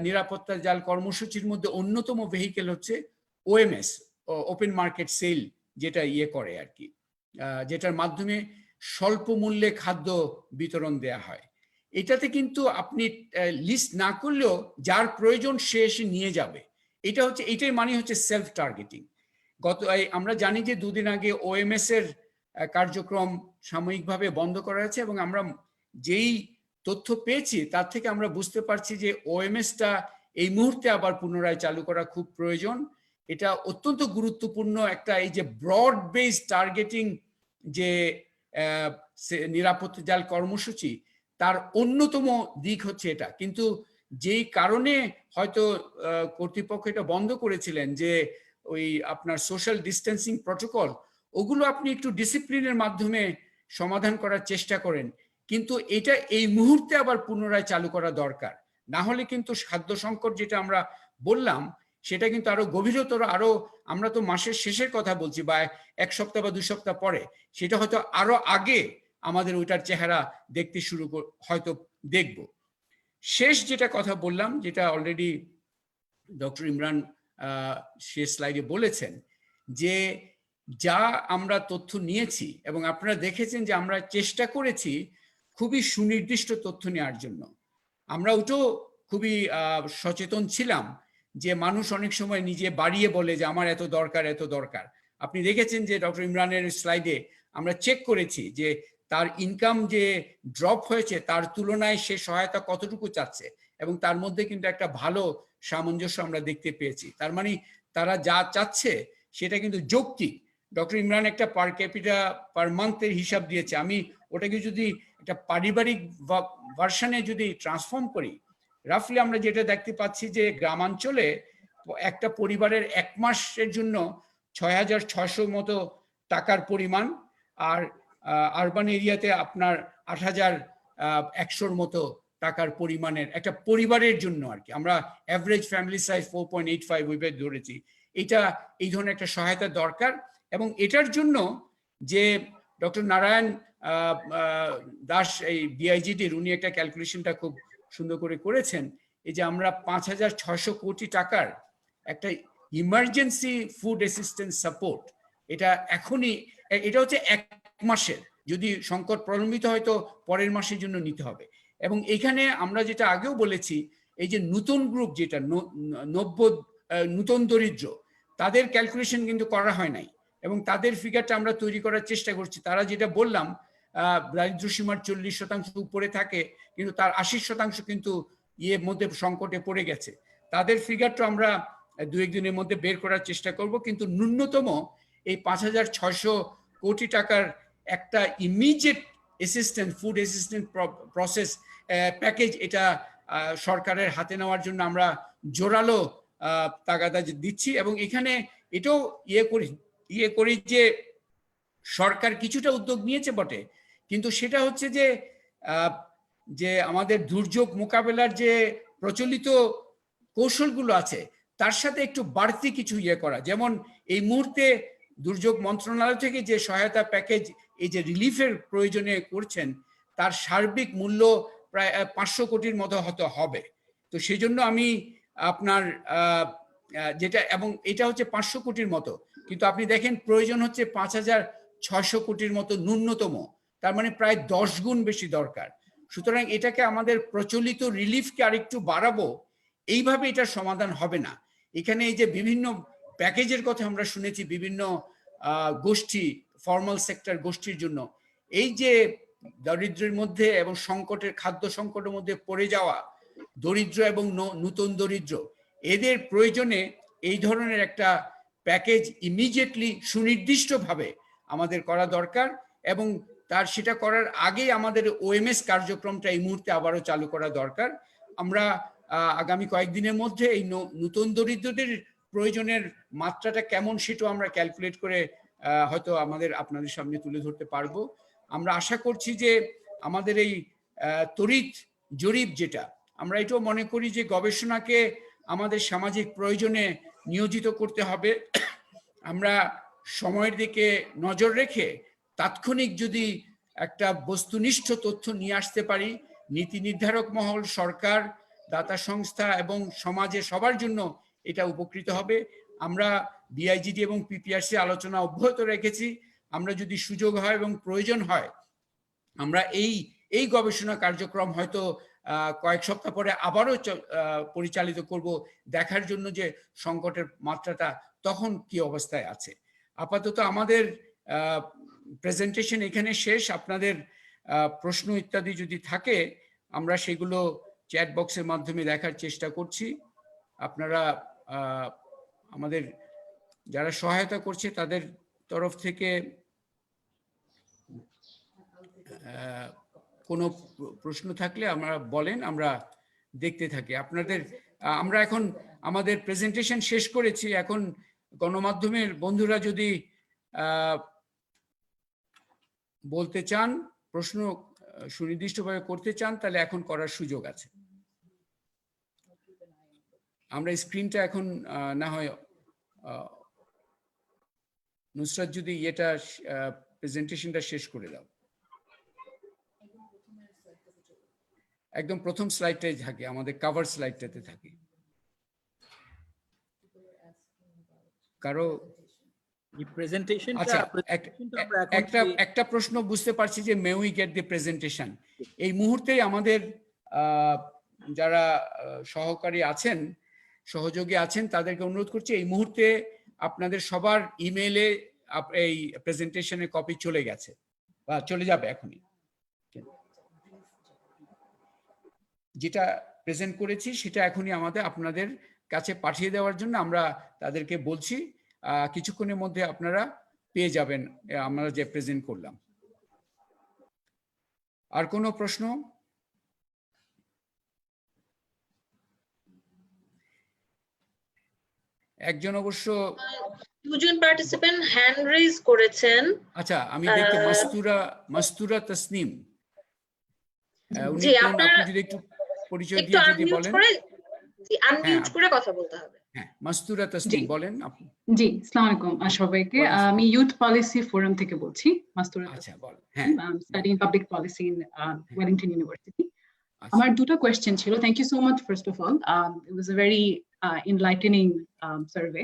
নিরাপত্তা জাল কর্মসূচির মধ্যে অন্যতম ভেহিকেল হচ্ছে ওএমএস, ওপেন মার্কেট সেল, যেটা করে আর কি, যেটার মাধ্যমে স্বল্প মূল্যে খাদ্য বিতরণ দেয়া হয়। এটাতে কিন্তু আপনি লিস্ট না করলেও যার প্রয়োজন সে এসে নিয়ে যাবে। এটাই মানে হচ্ছে সেলফ টার্গেটিং। আমরা জানি যে 2 দিন আগে ওএমএস এর কার্যক্রম সাময়িকভাবে বন্ধ করা হয়েছে, এবং আমরা যেই তথ্য পেয়েছি তার থেকে আমরা বুঝতে পারছি যে ওএমএসটা এই মুহূর্তে আবার পুনরায় চালু করা খুব প্রয়োজন। এটা অত্যন্ত গুরুত্বপূর্ণ একটা, এই যে ব্রড বেস টার্গেটিং যে নিরাপত্তা জাল কর্মসূচি, তার অন্যতম দিক হচ্ছে এটা। কিন্তু যেই কারণে হয়তো কর্তৃপক্ষ এটা বন্ধ করেছিলেন, যে ওই আপনার সোশ্যাল ডিস্টেন্সিং প্রটোকল, ওগুলো আপনি একটু ডিসিপ্লিনের মাধ্যমে সমাধান করার চেষ্টা করেন, কিন্তু এটা এই মুহূর্তে আবার পুনরায় চালু করা দরকার। না হলে কিন্তু খাদ্য সংকট যেটা আমরা বললাম সেটা কিন্তু আরো গভীরতর, আরো, আমরা তো মাসের শেষের কথা বলছি বা 1 সপ্তাহ বা 2 সপ্তাহ পরে, সেটা হয়তো আরো আগে আমাদের ওইটার চেহারা দেখতে হয়তো দেখব। শেষ যেটা কথা বললাম, যেটা অলরেডি ডক্টর ইমরান শেষ স্লাইডে বলেছেন, যে যা আমরা তথ্য নিয়েছি এবং আপনারা দেখেছেন যে আমরা চেষ্টা করেছি খুবই সুনির্দিষ্ট তথ্য নেওয়ার জন্য। আমরা ওটাও খুবই সচেতন ছিলাম যে মানুষ অনেক সময় নিজে বাড়িয়ে বলে যে আমার এত দরকার এত দরকার। আপনি দেখেছেন যে ডক্টর ইমরানের স্লাইডে আমরা চেক করেছি যে তার ইনকাম যে ড্রপ হয়েছে তার তুলনায় সে সহায়তা কতটুকু চাচ্ছে, এবং তার মধ্যে কিন্তু একটা ভালো সামঞ্জস্য আমরা দেখতে পেয়েছি। তার মানে তারা যা চাচ্ছে সেটা কিন্তু যৌক্তিক। ডক্টর ইমরান একটা পার ক্যাপিটা পার মান্থের হিসাব দিয়েছে, আমি ওটাকে যদি একটা পারিবারিক ভার্সনে যদি ট্রান্সফর্ম করি, রাফলি আমরা যেটা দেখতে পাচ্ছি যে গ্রামাঞ্চলে একটা পরিবারের 1 মাসের জন্য 6,600 মতো টাকার পরিমাণ, আর আরবান এরিয়াতে আপনার 8,100 মতো টাকার পরিমাণের একটা পরিবারের জন্য আর কি, আমরা অ্যাভারেজ ফ্যামিলি সাইজ 4.85 ওইভাবে ধরেছি। এটা এই ধরনের একটা সহায়তা দরকার, এবং এটার জন্য যে ডক্টর নারায়ণ দাস এই বিআইজিডির উনি একটা ক্যালকুলেশনটা খুব সুন্দর করে করেছেন, এই যে আমরা 5,600 কোটি টাকার একটা ইমার্জেন্সি ফুড অ্যাসিস্ট্যান্স সাপোর্ট, এটা এখনই, এটা হচ্ছে 1 মাসের, যদি সংকট প্রলম্বিত হয় তো পরের মাসের জন্য নিতে হবে। এবং এখানে আমরা যেটা আগেও বলেছি, এই যে নতুন গ্রুপ যেটা নতুন দরিদ্র, তাদের ক্যালকুলেশন কিন্তু করা হয় নাই, এবং তাদের ফিগারটা আমরা তৈরি করার চেষ্টা করছি। তারা যেটা বললাম দারিদ্র সীমার 40% উপরে থাকে, কিন্তু তার 80% কিন্তু মধ্যে সংকটে পড়ে গেছে। তাদের ফিগারটা আমরা 2-1 দিনের মধ্যে বের করার চেষ্টা করব, কিন্তু ন্যূনতম এই 5,600 কোটি টাকার একটা immediate assistant food assistant process package, এটা সরকারের হাতে নেওয়ার জন্য আমরা জোরালো তাগাদা দিচ্ছি। এবং এখানে এটাও ইয়ে করি যে সরকার কিছুটা উদ্যোগ নিয়েছে বটে, কিন্তু সেটা হচ্ছে যে আমাদের দুর্যোগ মোকাবেলার যে প্রচলিত কৌশলগুলো আছে তার সাথে একটু বাড়তি কিছু ইয়ে করা। যেমন এই মুহূর্তে দুর্যোগ মন্ত্রণালয় থেকে যে সহায়তা প্যাকেজ এই যে রিলিফের প্রয়োজনে করছেন, তার সার্বিক মূল্য প্রায় 500 কোটির মতো হয়তো হবে। তো সেই জন্য আমি আপনার যেটা, এবং এটা হচ্ছে 500 কোটির মতো, কিন্তু আপনি দেখেন প্রয়োজন হচ্ছে 5,600 কোটির মতো ন্যূনতম, তার মানে প্রায় 10 গুণ বেশি দরকার। সুতরাং এটাকে আমাদের প্রচলিত রিলিফকে আরেকটু বাড়াবো, এইভাবে এটার সমাধান হবে না। এখানে এই যে বিভিন্ন প্যাকেজের কথা আমরা শুনেছি বিভিন্ন গোষ্ঠী, ফর্মাল সেক্টর গোষ্ঠীর জন্য, এই যে দারিদ্র্যের মধ্যে এবং সংকটের খাদ্য সংকটের মধ্যে পড়ে যাওয়া দরিদ্র এবং নতুন দরিদ্র, এদের প্রয়োজনে এই ধরনের একটা প্যাকেজ ইমিডিয়েটলি সুনির্দিষ্টভাবে আমাদের করা দরকার। এবং সেটা করার আগেই আমাদের ওএমএস কার্যক্রমটা এই মুহূর্তে আবারও চালু করা দরকার। আমরা আগামী কয়েকদিনের মধ্যে এই নতুন দরিদ্রদের প্রয়োজনের মাত্রাটা কেমন সেটাও আমরা ক্যালকুলেট করে হয়তো আপনাদের সামনে তুলে ধরতে পারবো। আমরা আশা করছি যে আমাদের এই তড়িৎ জরিপ যেটা, আমরা এটাও মনে করি যে গবেষণাকে আমাদের সামাজিক প্রয়োজনে নিয়োজিত করতে হবে। আমরা সময়ের দিকে নজর রেখে তাৎক্ষণিক যদি একটা বস্তুনিষ্ঠ তথ্য নিয়ে আসতে পারি, নীতি নির্ধারক মহল, সরকার, দাতা সংস্থা এবং সমাজে সবার জন্য এটা উপকৃত হবে। আমরা বিআইজিডি এবং পিপিআরসি আলোচনা অব্যাহত রেখেছি। আমরা যদি সুযোগ হয় এবং প্রয়োজন হয়, আমরা এই গবেষণা কার্যক্রম হয়তো কয়েক সপ্তাহ পরে আবারও পরিচালিত করব, দেখার জন্য যে সংকটের মাত্রাটা তখন কি অবস্থায় আছে। আপাতত আমাদের প্রেজেন্টেশন এখানে শেষ। আপনাদের প্রশ্ন ইত্যাদি যদি থাকে আমরা সেগুলো চ্যাট বক্সের মাধ্যমে দেখার চেষ্টা করছি। আপনারা আমাদের যারা সহায়তা করছে তাদের তরফ থেকে কোনো প্রশ্ন থাকলে আমরা বলেন, আমরা দেখতে থাকি আপনাদের। আমরা এখন আমাদের প্রেজেন্টেশন শেষ করেছি। এখন গণমাধ্যমের বন্ধুরা যদি বলতে চান, প্রশ্ন সুনির্দিষ্টভাবে করতে চান, তাহলে এখন করার সুযোগ আছে। আমরা স্ক্রিনটা এখন না হয় নুসরাত যদি এটা প্রেজেন্টেশনটা শেষ করে দাও। একদম প্রথম স্লাইডটাই থাকে, আমাদের কভার স্লাইডটাতে থাকে। কারো আচ্ছা, একটা প্রশ্ন বুঝতে পারছি যে মে উই গেট দি প্রেজেন্টেশন। এই মুহূর্তে আমাদের যারা সহকারী আছেন, সহযোগী আছেন, তাদেরকে অনুরোধ করছি এই মুহূর্তে আপনাদের সবার ইমেইলে এই প্রেজেন্টেশনের কপি চলে গেছে বা চলে যাবে এখনই। যেটা প্রেজেন্ট করেছি সেটা এখনই আপনাদের কাছে পাঠিয়ে দেওয়ার জন্য আমরা তাদেরকে বলছি, কিছুক্ষণের মধ্যে আপনারা পেয়ে যাবেন আমরা যে প্রেজেন্ট করলাম। আর কোনো প্রশ্ন? একজন অবশ্য, দুজন পার্টিসিপেন্ট হ্যান্ড রেজ করেছেন। আচ্ছা আমি দেখতে মাস্তুরা তসনিম, উনি জি, কোন, আপনারা আপনি যদি একটু পরিচয় একটু দিয়ে যদি আনমিউট বলেন। করে, আনমিউট হ্যাঁ, করে কথা বলতে হবে। হ্যাঁ মাস্তুরা তসনিম বলেন আপনি। জি, আসসালামু আলাইকুম সবাইকে। আমি ইউথ পলিসি ফোরাম থেকে বলছি, মাস্তুরা আচ্ছা তাসনিম। বলেন। হ্যাঁ, studying public policy in Wellington university. আচ্ছা। আমার দুটো কোয়েশ্চেন ছিল। Thank you so much first of all, it was a very enlightening survey,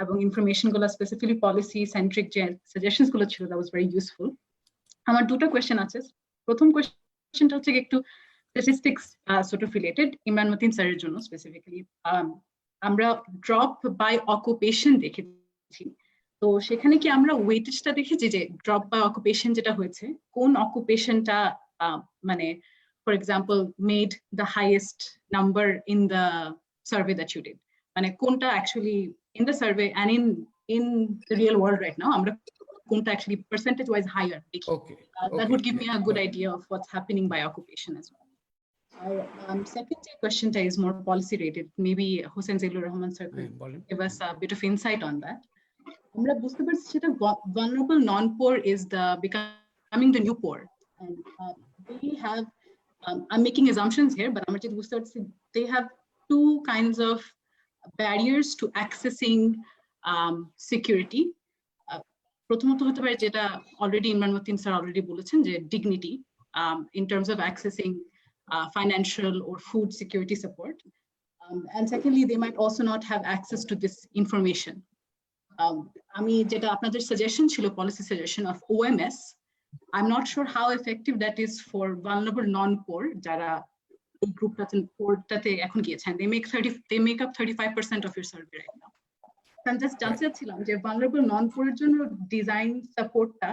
এবং ইনফরমেশন গুলো স্পেসিফিকলি পলিসি সেন্ট্রিক যে সাজেশনস গুলো ছিল, দ্যাট ওয়াজ ভেরি ইউজফুল। আমার দুটো কোয়েশ্চেন আছে। প্রথম কোয়েশ্চেনটা হচ্ছে একটু statistics sort of related, Imran Matin স্যারের জন্য স্পেসিফিক্যালি। আমরা ড্রপ বাই অকুপেশন দেখেছি, তো সেখানে কি আমরা ওয়েটেজটা দেখেছি যে ড্রপ বাই অকুপেশন যেটা হয়েছে, কোন অকুপেশনটা মানে for example made the highest number in the survey that you did, মানে কোনটা actually in the survey and in the real world right now আমরা কোনটা অ্যাকচুয়ালি পার্সেন্টেজ ওয়াইজ হায়ার দেখি। That would give me a good idea of what's happening by occupation as well. Second question is more policy related. Maybe Hossein Zailur Rahman sir could give us a bit of insight on that. আমরা বুঝতে পারছি সেটা vulnerable non-poor is becoming the new poor, and they have I'm making assumptions here, but আমরা যেটা বুঝতে পারছি they have two kinds of barriers to accessing security. প্রথমত হতে পারে যেটা already Imran Matin sir already বলেছেন, যে dignity in terms of accessing financial or food security support, and secondly they might also not have access to this information. আমি যেটা আপনাদের সাজেশন ছিল, policy suggestion of OMS, I'm not sure how effective that is for vulnerable non-poor যারা এই গ্রুপটাতে এখন গিয়েছেন। they make up 35% of your survey right now. I'm just জানতে চাচ্ছিলাম যে vulnerable non-poor এর জন্য ডিজাইন সাপোর্টটা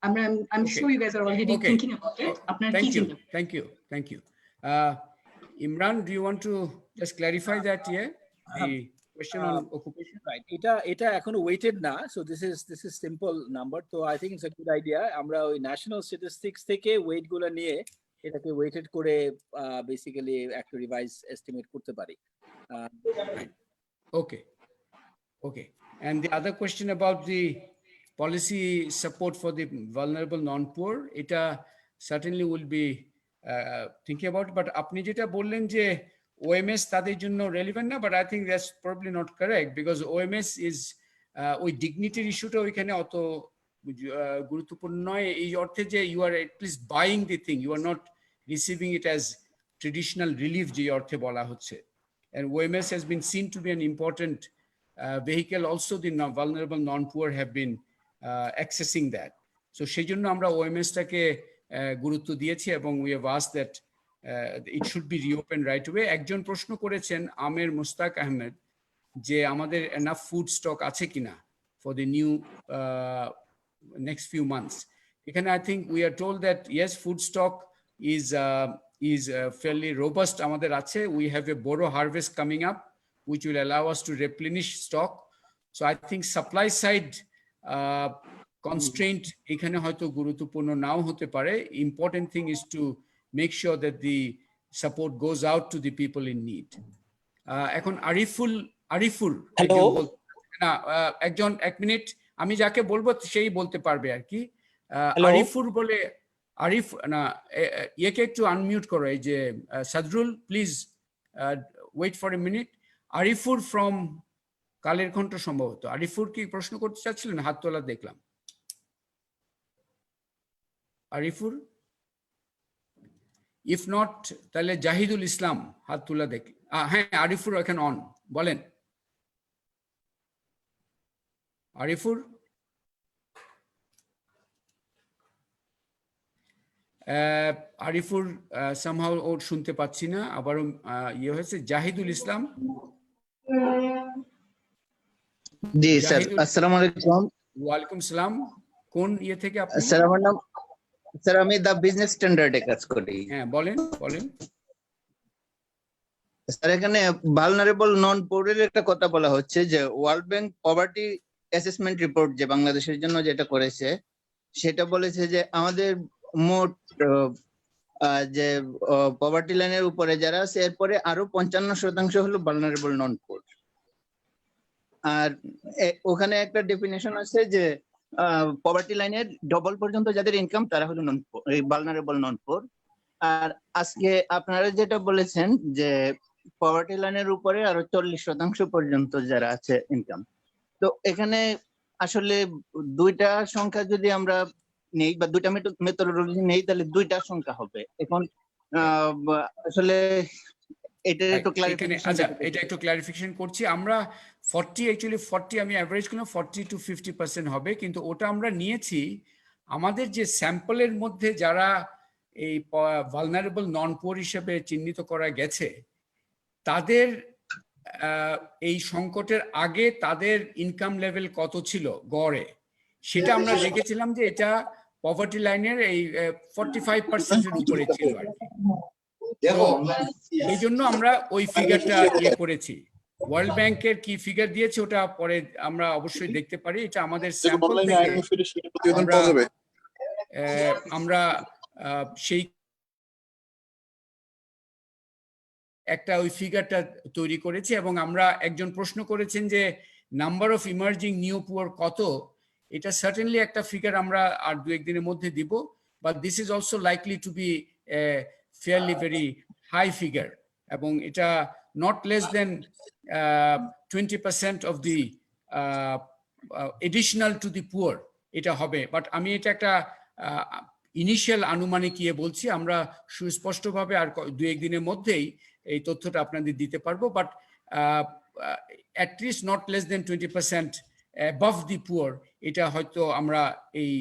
আমরা, I'm sure you guys are already thinking about it. আপনার কি চিন্তা? Thank you. Imran, do you want to just clarify that here? The question on occupation. Right. এটা এখনো weighted না, so this is simple number, so I think it's a good idea. আমরা ওই ন্যাশনাল স্ট্যাটিস্টিক্স থেকে ওয়েট গুলো নিয়ে এটাকে weighted করে বেসিক্যালি একটা রিভাইজ এস্টিমেট করতে পারি। Okay. And the other question about the policy support for the vulnerable non-poor, এটা certainly will be thinking about, but আপনি যেটা বললেন যে OMS তাদের জন্য relevant না, but I think that's probably not correct, because OMS is ওই ডিগনিটির ইস্যুটা ওইখানে অত গুরুত্বপূর্ণ নয়, এই অর্থে যে you are at least buying the thing, you are not receiving it as traditional relief যে অর্থে বলা হচ্ছে, and OMS has been seen to be an important vehicle also. The vulnerable non-poor have been accessing that, so সেই জন্য আমরা OMS টাকে গুরুত্ব দিয়েছি, এবং we have asked that it should be reopened right away. একজন প্রশ্ন করেছেন আমের মুস্তাক আহমেদ যে আমাদের enough food stock আছে কিনা for the new next few months. এখানে I think we are told that yes, food stock is fairly robust আমাদের আছে. We have a Boro harvest coming up which will allow us to replenish stock, so I think supply side constraint এখানে হয়তো গুরুত্বপূর্ণ নাও হতে পারে. Important thing is to make sure that the support goes out to the people in need. এখন আরিফুর না, একজন এক মিনিট, আমি যাকে বলবো সেই বলতে পারবে আর কি। আরিফুর বলে, আরিফ না, একে একটু আনমিউট করো, এই যে Sadrul, please wait for a minute. Arifur from Kaler Kantho সম্ভবত। আরিফুর কি প্রশ্ন করতে চাচ্ছিলেন? হাত তোলা দেখলাম। আরিফুর, ইফ নট তাহলে জাহিদুল ইসলাম হাত তোলা দেখ। হ্যাঁ, আরিফুর এখানে অন, বলেন আরিফুর। আরিফুর সামহাউ ওর শুনতে পাচ্ছি না, আবারও ইয়ে হয়েছে। জাহিদুল ইসলাম। জি স্যার, আসসালামু আলাইকুম। ওয়ালাইকুম সালাম। কোন ইয়ে থেকে আপনি? স্যার আমার নাম, স্যার আমি দা বিজনেস স্ট্যান্ডার্ডে কাজ করি। হ্যাঁ, বলেন বলেন। স্যার এখানে ভালনারেবল নন পোরের একটা কথা বলা হচ্ছে যে world bank poverty assessment report যে বাংলাদেশের জন্য যেটা করেছে, সেটা বলেছে যে আমাদের মোট যে পভার্টি লাইনের উপরে যারা আছে এরপরে আরো 55% হলো ভালনারেবল নন পোর। আর ওখানে একটা ডেফিনেশন আছে যে পভার্টি লাইনের ডবল পর্যন্ত যাদের ইনকাম তারা হলো নন ভালনারেবল নন পোর। আর আজকে আপনারা যেটা বলেছেন যে পভার্টি লাইনের উপরে আরো 40% পর্যন্ত যারা আছে ইনকাম, তো এখানে আসলে দুইটা সংখ্যা যদি আমরা নেই বা দুইটা মেথডোলজি নেই তাহলে দুইটা সংখ্যা হবে। এখন আসলে এটা একটু ক্লারিফিকেশন। আচ্ছা, এটা একটু ক্লারিফিকেশন করছি। আমরা 40 আমি অ্যাভারেজ করলাম 40 to 50% হবে, কিন্তু ওটা আমরা নিয়েছি আমাদের যে স্যাম্পলের মধ্যে যারা এই ভালনারেবল নন পোর হিসেবে চিহ্নিত করা গেছে তাদের এই সংকটের আগে তাদের ইনকাম লেভেল কত ছিল গড়ে, সেটা আমরা দেখেছিলাম যে এটা পভার্টি লাইনের এই 45%-এর উপরে ছিল আর কি। তো এই জন্য আমরা ওই ফিগারটা ইয়ে করেছি। ওয়ার্ল্ড ব্যাংকের কি ফিগার দিয়েছে ওটা পরে আমরা অবশ্যই দেখতে পারি। এটা আমাদের স্যাম্পল থেকে আমরা সেই একটা ওই ফিগারটা তৈরি করেছি। এবং আমরা একজন প্রশ্ন করেছেন যে number of emerging new poor কত, এটা সার্টেনলি একটা ফিগার আমরা আর দু একদিনের মধ্যে দিব, but this is also likely to be fairly very high figure, এবং এটা not less than 20% of the additional to the poor এটা হবে। বাট আমি এটা একটা ইনিশিয়াল আনুমানিক ইয়ে বলছি, আমরা সুস্পষ্টভাবে আর দু একদিনের মধ্যেই এই তথ্যটা আপনাদের দিতে পারবো। But at least not less than 20% above the poor, এটা হয়তো আমরা এই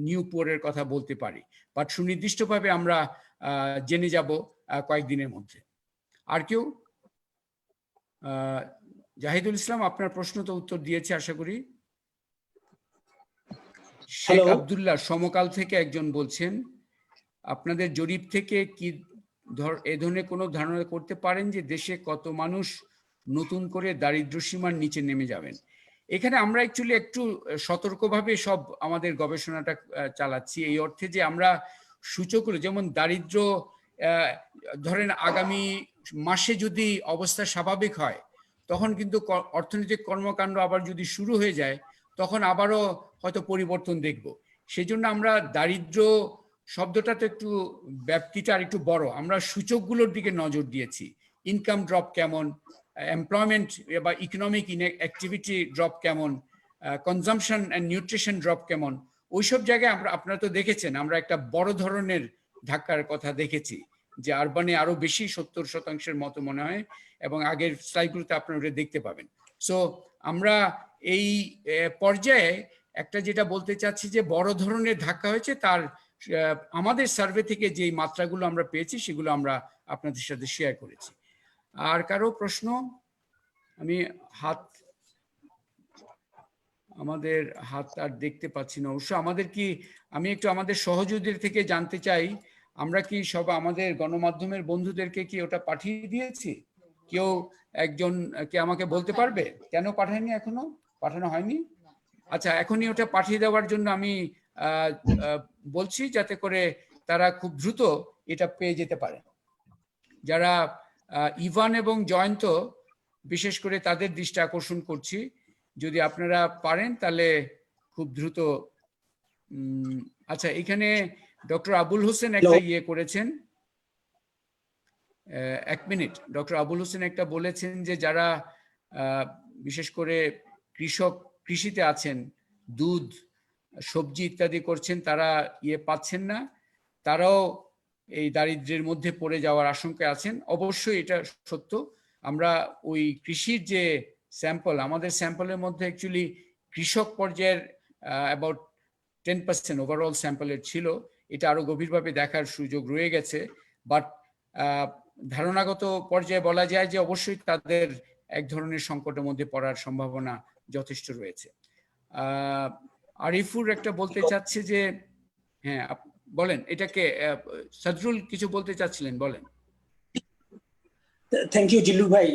নিউ পুয়ারের কথা বলতে পারি, বাট সুনির্দিষ্টভাবে আমরা জেনে যাব কয়েকদিনের মধ্যে। আর কেউ? জাহিদুল ইসলাম, আপনার প্রশ্ন তো উত্তর দিয়েছে আশা করি। শেখ আব্দুল্লাহ সমকাল থেকে একজন বলছেন, আপনাদের জরিপ থেকে কি এ ধরনের কোনো ধারণা করতে পারেন যে দেশে কত মানুষ নতুন করে দারিদ্র সীমার নিচে নেমে যাবেন? এখানে আমরা অ্যাকচুয়ালি একটু সতর্কভাবে সব আমাদের গবেষণাটা চালাচ্ছি, এই অর্থে যে আমরা সূচকগুলো, যেমন দারিদ্র ধরেন আগামী মাসে যদি অবস্থা স্বাভাবিক হয় তখন কিন্তু অর্থনৈতিক কর্মকাণ্ড আবার যদি শুরু হয়ে যায় তখন আবারও হয়তো পরিবর্তন দেখব। সেই জন্য আমরা দারিদ্র শব্দটা তো একটু ব্যাপ্তিটা আর একটু বড়, আমরা সূচকগুলোর দিকে নজর দিয়েছি। ইনকাম ড্রপ কেমন, এমপ্লয়মেন্ট বা ইকোনমিক অ্যাক্টিভিটি ড্রপ কেমন, কনজাম্পশন অ্যান্ড নিউট্রিশন ড্রপ কেমন, ওইসব জায়গায় আমরা, আপনারা তো দেখেছেন আমরা একটা বড় ধরনের ধাক্কার কথা দেখেছি, যে আরবানে আরো বেশি 70% মতো মনে হয়, এবং আগের স্লাইডগুলোতে আপনারা ওটা দেখতে পাবেন। সো আমরা এই পর্যায়ে একটা যেটা বলতে চাচ্ছি যে বড় ধরনের ধাক্কা হয়েছে, তার আমাদের সার্ভে থেকে যে মাত্রাগুলো আমরা পেয়েছি সেগুলো আমরা আপনাদের সাথে শেয়ার করেছি। আর কারো প্রশ্ন? আমি আমাদের হাত আর দেখতে পাচ্ছি না অবশ্য। আমাদের কি, আমি একটু আমাদের সহযোগীদের থেকে জানতে চাই, আমরা কি সব আমাদের গণমাধ্যমের বন্ধুদেরকে কি ওটা পাঠিয়ে দিয়েছি? কেউ একজন কি আমাকে বলতে পারবে কেন পাঠায়নি? এখনো পাঠানো হয়নি? আচ্ছা, এখনই ওটা পাঠিয়ে দেওয়ার জন্য আমি বলছি, যাতে করে তারা খুব দ্রুত এটা পেয়ে যেতে পারে। যারা ইভান এবং জয়ন্ত, বিশেষ করে তাদের দৃষ্টি আকর্ষণ করছি, যদি আপনারা পারেন তাহলে খুব দ্রুত। আচ্ছা, এখানে ডক্টর আবুল হোসেন একটা ইয়ে করেছেন, এক মিনিট। ডক্টর আবুল হোসেন একটা বলেছেন যে যারা বিশেষ করে কৃষিতে আছেন, দুধ, সবজি ইত্যাদি করছেন, তারা ইয়ে পাচ্ছেন না, তারাও এই দারিদ্র্যের মধ্যে পড়ে যাওয়ার আশঙ্কায় আছেন। অবশ্যই এটা সত্য। আমরা ওই কৃষির যে স্যাম্পল, আমাদের স্যাম্পলের মধ্যে অ্যাকচুয়ালি কৃষক পর্যায়ের অ্যাবাউট 10% ওভারঅল স্যাম্পলের ছিল। এটা আরো গভীরভাবে দেখার সুযোগ রয়ে গেছে, বাট ধারণাগত পর্যায়ে বলা যায় যে অবশ্যই তাদের এক ধরনের সংকটের মধ্যে পড়ার সম্ভাবনা যথেষ্ট রয়েছে। আরিফুর একটা বলতে চাচ্ছে যে হ্যাঁ বলেন এটাকে সদরুল কিছু বলতে চাচ্ছিলেন, বলেন। থ্যাংক ইউ জিল্লু ভাই,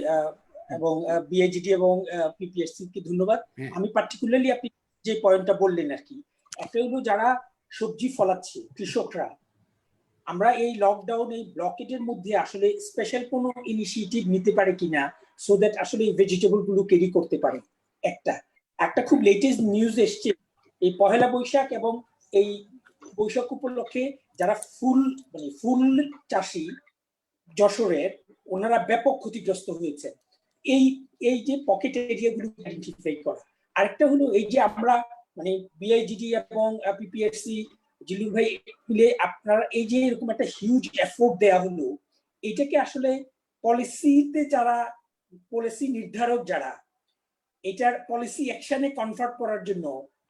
এবং বিআইজিডি এবং পিপিএসসি কে ধন্যবাদ। হ্যাঁ। আমি পার্টিকুলারলি আপনি যে পয়েন্টটা বললেন আর কি, একটা হলো যারা সবজি ফলাচ্ছে কৃষকরা, আমরা এই লকডাউন এই ব্লকেটের মধ্যে আসলে স্পেশাল কোনো ইনিশিয়েটিভ নিতে পারে কিনা সো দ্যাট আসলে এই ভেজিটেবল গুলো ক্যারি করতে পারে। একটা খুব লেটেস্ট নিউজ এসছে, এই পহেলা বৈশাখ এবং এই বৈশাখ উপলক্ষে যারা ফুল চাষী যশোরের, ওনারা ব্যাপক ক্ষতিগ্রস্ত হয়েছে। এই যে পকেট এরিয়াগুলো আইডেন্টিফাই করা। আরেকটা হলো এই যে আমরা বিআইজিডি এবং পিপিএসসি জিলু ভাই মিলে আপনারা এই যে এরকম একটা হিউজ এফোর্ট দেয়া হলো, এটাকে আসলে পলিসিতে যারা পলিসি নির্ধারক যারা এটার পলিসি অ্যাকশনে কনভার্ট করার জন্য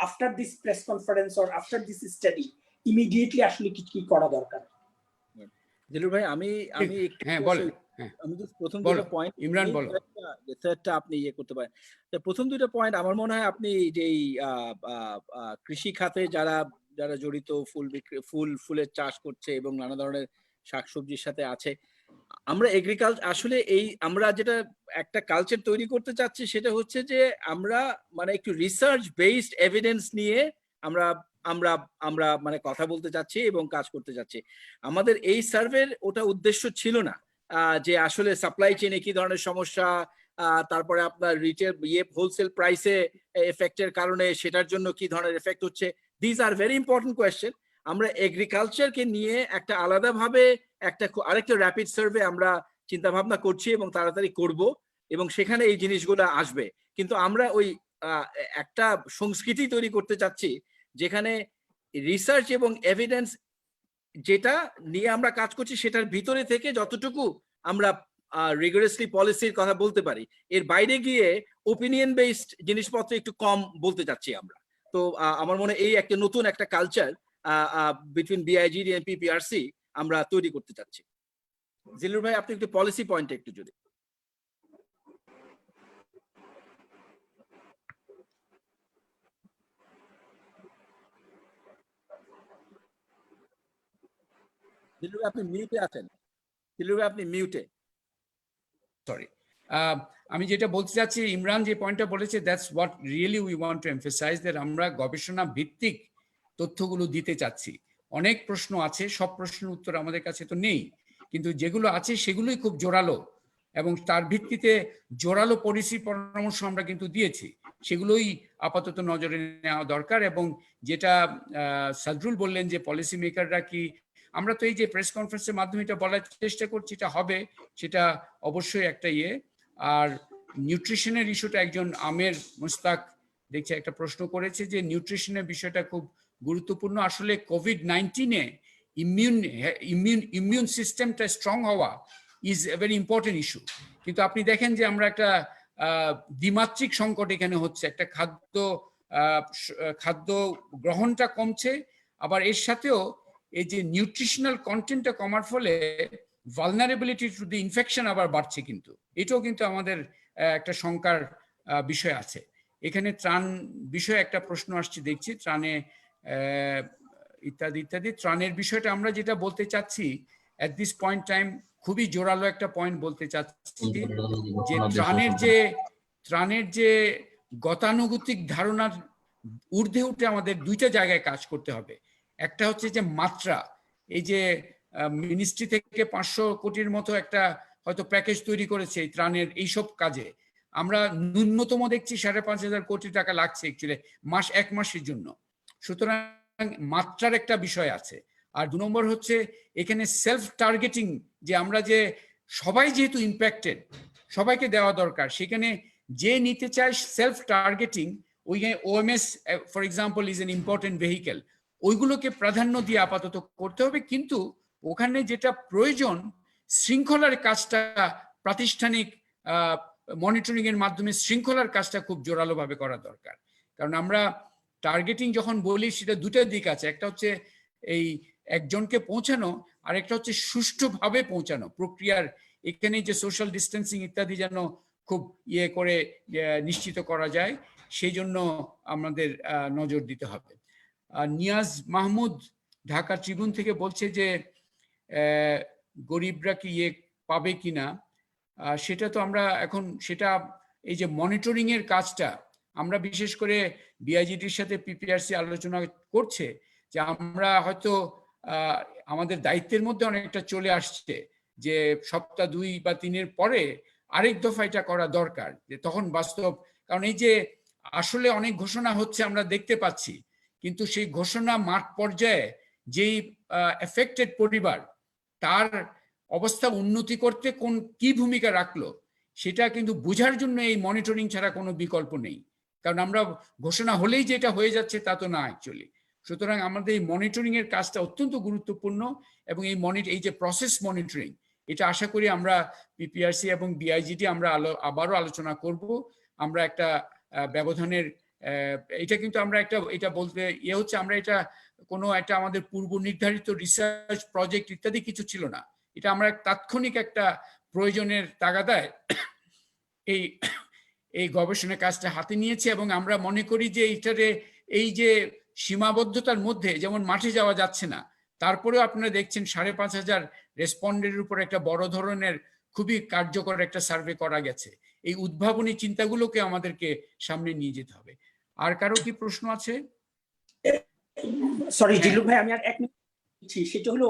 after this press conference or after this study immediately আসলে কি করা দরকার? জিলুর ভাই আমি হ্যাঁ বলেন। আমি প্রথম দুটো পয়েন্ট ইমরান বলো। থার্ডটা আপনি ইয়ে করতে পারেন। প্রথম দুটো পয়েন্ট আমার মনে হয় আপনি যেই কৃষি খাতে যারা জড়িত, ফুলের চাষ করছে এবং নানা ধরনের শাকসবজির সাথে আছে, আমরা এগ্রিকালচার আসলে আমরা যেটা একটা কালচার তৈরি করতে চাচ্ছি সেটা হচ্ছে যে আমরা একটু রিসার্চ বেসড এভিডেন্স নিয়ে আমরা কথা বলতে চাচ্ছি এবং কাজ করতে চাচ্ছি। আমাদের এই সার্ভের ওটা উদ্দেশ্য ছিল না যে আসলে সাপ্লাই চেইনে কি ধরনের সমস্যা, তারপরে আপনার রিটেল হোলসেল প্রাইসে এফেক্টের কারণে সেটার জন্য কি ধরনের এফেক্ট হচ্ছে। This are very important question. আমরা এগ্রিকালচারকে নিয়ে একটা আলাদাভাবে আরেকটা র্যাপিড সার্ভে আমরা চিন্তা ভাবনা করছি এবং তাড়াতাড়ি করব, এবং সেখানে এই জিনিসগুলো আসবে। কিন্তু আমরা ওই একটা সংস্কৃতি তৈরি করতে চাচ্ছি যেখানে রিসার্চ এবং এভিডেন্স যেটা নিয়ে আমরা কাজ করছি সেটার ভিতরে থেকে যতটুকু আমরা রিগারাসলি পলিসির কথা বলতে পারি, এর বাইরে গিয়ে ওপিনিয়ন বেসড জিনিসপত্র একটু কম বলতে চাচ্ছি আমরা। তো আমার মনে হয় এই একটা নতুন একটা culture between BIGD and PPRC আমরা তৈরি করতে চাচ্ছি। জিলুর ভাই আপনি একটু পলিসি পয়েন্টে একটু যদি। জিলুর ভাই আপনি মিউটে আছেন। জিলুর ভাই আপনি মিউটে। সরি, আমি যেটা বলতে চাচ্ছি, ইমরান যে পয়েন্টটা বলেছে, that's what really we want to emphasise, that আমরা গবেষণা ভিত্তিক তথ্যগুলো দিতে চাচ্ছি। অনেক প্রশ্ন আছে, সব প্রশ্নের উত্তর আমাদের কাছে তো নেই, কিন্তু যেগুলো আছে সেগুলোই খুব জোরালো এবং তার ভিত্তিতে জোরালো পলিসি পরামর্শ আমরা কিন্তু দিয়েছি, সেগুলোই আপাতত নজরে নেওয়া দরকার। এবং যেটা সদরুল বললেন যে পলিসি মেকাররা কি, আমরা তো এই যে প্রেস কনফারেন্সের মাধ্যমে এটা বলার চেষ্টা করছি, এটা হবে, সেটা অবশ্যই একটা ইয়ে। আর নিউট্রিশনের ইস্যুটা একজন আমের মুস্তাক দেখছে একটা প্রশ্ন করেছে যে নিউট্রিশনের বিষয়টা খুব গুরুত্বপূর্ণ। আসলে কোভিড-19-এ ইমিউন সিস্টেমটা স্ট্রং হওয়া is a very important issue. কিন্তু আপনি দেখেন যে আমরা একটা দ্বিমাত্রিক সংকট এখানে হচ্ছে, একটা খাদ্য গ্রহণটা কমছে, আবার এর সাথেও এই যে নিউট্রিশনাল কন্টেন্টটা কমার ফলে ভালনারেবিলিটি টু দি ইনফেকশন আবার বাড়ছে। কিন্তু এটাও কিন্তু আমাদের একটা শঙ্কার বিষয় আছে। এখানে ত্রাণ বিষয়ে একটা প্রশ্ন আসছে দেখছি, ত্রাণে ইত্যাদি ইত্যাদি। ত্রাণের বিষয়টা আমরা যেটা বলতে চাচ্ছি এট দিস পয়েন্ট টাইম, খুবই জোরালো একটা পয়েন্ট বলতে চাচ্ছি যে ত্রাণের যে গতানুগতিক ধারণার ঊর্ধ্বে উঠে আমাদের দুইটা জায়গায় কাজ করতে হবে। একটা হচ্ছে যে মাত্রা, এই যে মিনিস্ট্রি থেকে 500 কোটির মতো একটা হয়তো প্যাকেজ তৈরি করেছে এই ত্রাণের এইসব কাজে, আমরা ন্যূনতম দেখছি 5,500 কোটি টাকা লাগছে অ্যাকচুয়ালি এক মাসের জন্য। সুতরাং মাত্রার একটা বিষয় আছে। আর 2 নম্বর হচ্ছে এখানে সেলফ টার্গেটিং, যে আমরা যে সবাই যেহেতু ইম্প্যাক্টেড, সবাইকে দেওয়া দরকার, সেখানে যে নিতে চায় সেলফ টার্গেটিং, ওইখানে OMS for example is an important vehicle, ওইগুলোকে প্রাধান্য দিয়ে আপাতত করতে হবে। কিন্তু ওখানে যেটা প্রয়োজন, শৃঙ্খলার কাজটা, প্রাতিষ্ঠানিক মনিটরিং এর মাধ্যমে শৃঙ্খলার কাজটা খুব জোরালোভাবে করা দরকার। কারণ আমরা টার্গেটিং যখন বলি সেটা দুটো দিক আছে, একটা হচ্ছে এই একজনকে পৌঁছানো, আর একটা হচ্ছে সুষ্ঠুভাবে পৌঁছানো প্রক্রিয়ার। এখানে যে সোশ্যাল ডিস্টেন্সিং ইত্যাদি যেন খুব ইয়ে করে নিশ্চিত করা যায়, সেই জন্য আমাদের নজর দিতে হবে। নিয়াজ মাহমুদ ঢাকা ট্রিবিউন থেকে বলছে যে গরিবরা কি ইয়ে পাবে কিনা, সেটা তো আমরা এখন সেটা এই যে মনিটরিং এর কাজটা আমরা বিশেষ করে বিআইজিটির সাথে পিপিআরসি আলোচনা করছে যে আমরা হয়তো আমাদের দায়িত্বের মধ্যে অনেকটা চলে আসছে যে সপ্তাহ 2 বা 3 পরে আরেক দফা এটা করা দরকার, যে তখন বাস্তব, কারণ এই যে আসলে অনেক ঘোষণা হচ্ছে আমরা দেখতে পাচ্ছি, কিন্তু সেই ঘোষণা মাঠ পর্যায়ে যেই এফেক্টেড পরিবার তার অবস্থা উন্নতি করতে কি ভূমিকা রাখলো সেটা কিন্তু বোঝার জন্য এই মনিটরিং ছাড়া কোনো বিকল্প নেই। কারণ আমরা ঘোষণা হলেই যেটা হয়ে যাচ্ছে তা তো না অ্যাকচুয়ালি। সুতরাং আমাদের এই মনিটরিং এর কাজটা অত্যন্ত গুরুত্বপূর্ণ, এবং এই যে প্রসেস মনিটরিং, এটা আশা করি আমরা পিপিআরসি এবং বিআইজিটি আমরা আবারও আলোচনা করব। আমরা একটা ব্যবধানের এটা কিন্তু আমরা এটা বলতে হচ্ছে আমরা এটা কোনো একটা আমাদের পূর্ব নির্ধারিত রিসার্চ প্রজেক্ট ইত্যাদি কিছু ছিল না, এটা আমরা তাৎক্ষণিক একটা প্রয়োজনের তাগাদায় এই গবেষণা কাজটা হাতে নিয়েছি। এবং আমরা মনে করি যে এই যে সীমাবদ্ধতার মধ্যে যেমন মাঠে যাওয়া যাচ্ছে না, তারপরেও আপনারা দেখছেন 5,500 রেসপন্ডেন্টের উপর একটা বড় ধরনের খুবই কার্যকর একটা সার্ভে করা গেছে। এই উদ্ভাবনী চিন্তাগুলোকে আমাদেরকে সামনে নিয়ে যেতে হবে। আর কারো কি প্রশ্ন আছে? সরি জিলু ভাই, আমি আর 1 মিনিট, সেটা হলো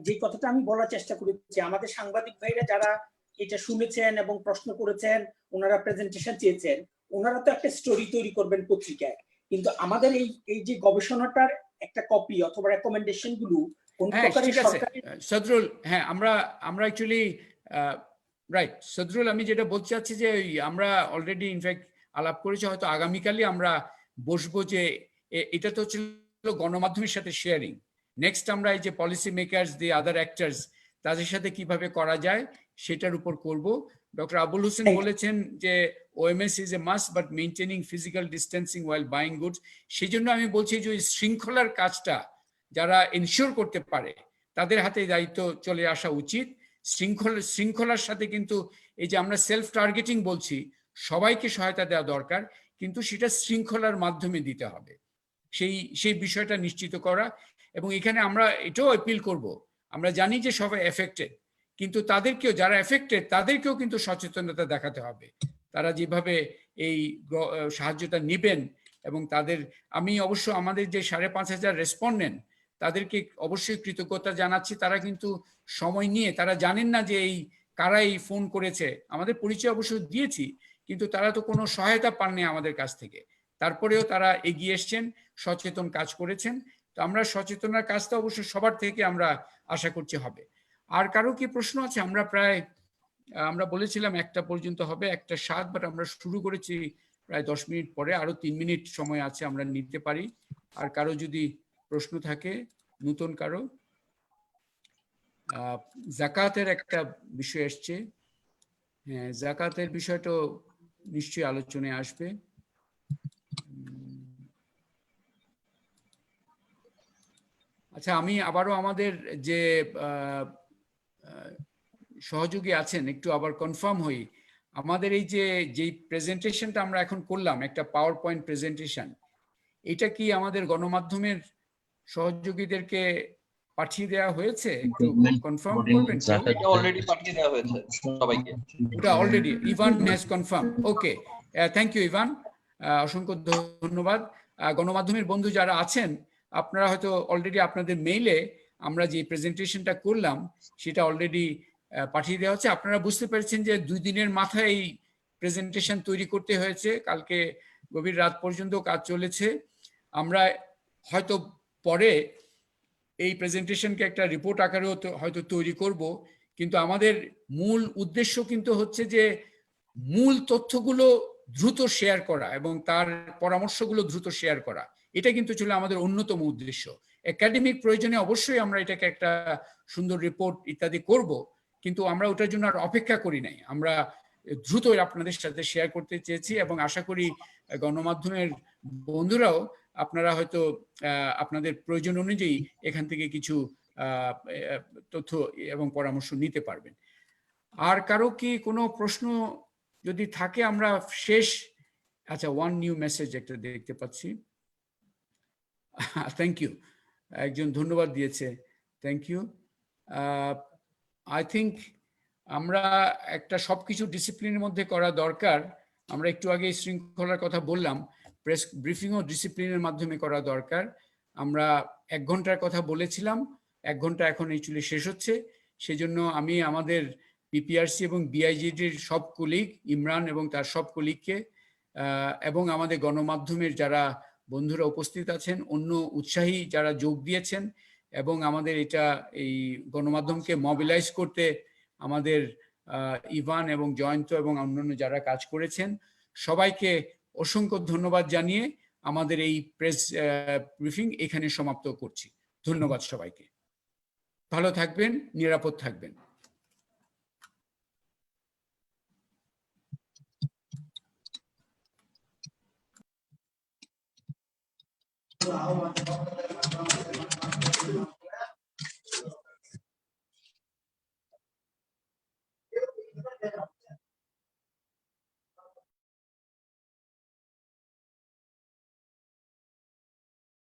যে কথাটা আমি বলার চেষ্টা করেছি, আমাদের সাংবাদিক ভাইরা যারা এটা শুনেছেন এবং প্রশ্ন করেছেন, ওনারা প্রেজেন্টেশন চেয়েছেন, ওনারা তো একটা স্টোরি তৈরি করবেন পত্রিকায়, কিন্তু আমাদের এই যে গবেষণাটার একটা কপি অথবা রেকমেন্ডেশন গুলো কোন প্রকারের সরকারি সদরুল, হ্যাঁ আমরা অ্যাকচুয়ালি রাইট সদরুল, আমি যেটা বলতে চাচ্ছি যে আমরা অলরেডি ইনফ্যাক্ট আলাপ করেছি, হয়তো আগামীকালই আমরা বসবো যে এটা তো হচ্ছে গণমাধ্যমের সাথে শেয়ারিং, নেক্সট আমরা এই যে পলিসি মেকারস, দি আদার অ্যাক্টরস, তাদের সাথে কিভাবে করা যায় সেটার উপর করব। ডক্টর আবুল হোসেন বলেছেন যে OMS is a must but maintaining physical distancing while buying goods. সেই জন্য আমি বলছি যে ওই শৃঙ্খলার কাজটা যারা এনশিওর করতে পারে তাদের হাতে দায়িত্ব চলে আসা উচিত। শৃঙ্খলার সাথে কিন্তু এই যে আমরা সেলফ টার্গেটিং বলছি, সবাইকে সহায়তা দেওয়া দরকার, কিন্তু সেটা শৃঙ্খলার মাধ্যমে দিতে হবে, সেই বিষয়টা নিশ্চিত করা। এবং এখানে আমরা এটাও অ্যাপিল করব, আমরা জানি যে সবাই এফেক্টেড, কিন্তু তাদেরকেও, যারা এফেক্টেড তাদেরকেও কিন্তু সচেতনতা দেখাতে হবে, তারা যেভাবে এই সাহায্যটা নেবেন। এবং আমি অবশ্য আমাদের যে 5,500 রেসপন্ডেন্ট তাদেরকে অবশ্যই কৃতজ্ঞতা জানাচ্ছি। তারা কিন্তু সময় নিয়ে, তারা জানেন না যে কারা এই ফোন করেছে, আমাদের পরিচয় অবশ্য দিয়েছি, কিন্তু তারা তো কোনো সহায়তা পাননি আমাদের কাছ থেকে, তারপরেও তারা এগিয়ে এসছেন, সচেতন কাজ করেছেন। তো আমরা সচেতনার কাজটা অবশ্য সবার থেকে আমরা আশা করছি হবে। আর কারো কি প্রশ্ন আছে? আমরা বলেছিলাম 1টা পর্যন্ত হবে, 1:07, বাট আমরা শুরু করেছি প্রায় 10 মিনিট পরে, আরো 3 মিনিট সময় আছে, আমরা নিতে পারি। আর কারো যদি প্রশ্ন থাকে, নতুন কারো? যাকাতের একটা বিষয় এসছে, হ্যাঁ যাকাতের বিষয়টা নিশ্চয়ই আলোচনায় আসবে। আচ্ছা, আমি আবারও আমাদের যে সহযোগী আছেন একটু আবার কনফার্ম হই, আমাদের এই যে প্রেজেন্টেশনটা আমরা এখন করলাম, একটা পাওয়ার পয়েন্ট প্রেজেন্টেশন, এটা কি আমাদের গণমাধ্যমের সহযোগীদেরকে পাঠিয়ে দেওয়া হয়েছে? একটু কনফার্ম করবেন? এটা অলরেডি পাঠিয়ে দেওয়া হয়েছে সবাইকে। ওটা already Evan has confirm. Okay, thank you Evan, অসংখ্য ধন্যবাদ। গণমাধ্যমের বন্ধু যারা আছেন, আপনারা হয়তো অলরেডি আপনাদের মেইলে আমরা যে প্রেজেন্টেশনটা করলাম সেটা অলরেডি পাঠিয়ে দেওয়া হচ্ছে। আপনারা বুঝতে পেরেছেন যে 2 দিনের মাথায় এই প্রেজেন্টেশন তৈরি করতে হয়েছে, কালকে গভীর রাত পর্যন্ত কাজ চলেছে। আমরা হয়তো পরে এই প্রেজেন্টেশনকে একটা রিপোর্ট আকারেও হয়তো তৈরি করব, কিন্তু আমাদের মূল উদ্দেশ্য কিন্তু হচ্ছে যে মূল তথ্যগুলো দ্রুত শেয়ার করা এবং তার পরামর্শগুলো দ্রুত শেয়ার করা, এটা কিন্তু ছিল আমাদের অন্যতম উদ্দেশ্য। একাডেমিক প্রয়োজনে অবশ্যই আমরা এটাকে একটা সুন্দর রিপোর্ট ইত্যাদি করব, কিন্তু আমরা ওটার জন্য আর অপেক্ষা করি নাই, আমরা দ্রুত আপনাদের সাথে শেয়ার করতে চেয়েছি। এবং আশা করি গণমাধ্যমের বন্ধুরাও আপনারা হয়তো আপনাদের প্রয়োজন অনুযায়ী এখান থেকে কিছু তথ্য এবং পরামর্শ নিতে পারবেন। আর কারো কি কোনো প্রশ্ন যদি থাকে আমরা শেষ, আচ্ছা ওয়ান নিউ মেসেজ একটা দেখতে পাচ্ছি, থ্যাংক ইউ, একজন ধন্যবাদ দিয়েছে, থ্যাংক ইউ। আই থিঙ্ক আমরা একটা সবকিছু ডিসিপ্লিনের মধ্যে করা দরকার। আমরা একটু আগে শৃঙ্খলার কথা বললাম, প্রেস ব্রিফিংও ডিসিপ্লিনের মাধ্যমে করা দরকার। আমরা 1 ঘন্টার কথা বলেছিলাম, 1 ঘন্টা এখন অ্যাকচুয়ালি শেষ হচ্ছে। সেজন্য আমি আমাদের পিপিআরসি এবং বিআইজিডির সব কলিগ, ইমরান এবং তার সব কলিগকে, এবং আমাদের গণমাধ্যমের যারা বন্ধুরা উপস্থিত আছেন, অন্য উৎসাহী যারা যোগ দিয়েছেন, এবং আমাদের এটা এই গণমাধ্যমকে মোবিলাইজ করতে আমাদের ইভান এবং জয়ন্ত এবং অন্যান্য যারা কাজ করেছেন, সবাইকে অসংখ্য ধন্যবাদ জানিয়ে আমাদের এই প্রেস ব্রিফিং এখানে সমাপ্ত করছি। ধন্যবাদ সবাইকে, ভালো থাকবেন, নিরাপদ থাকবেন।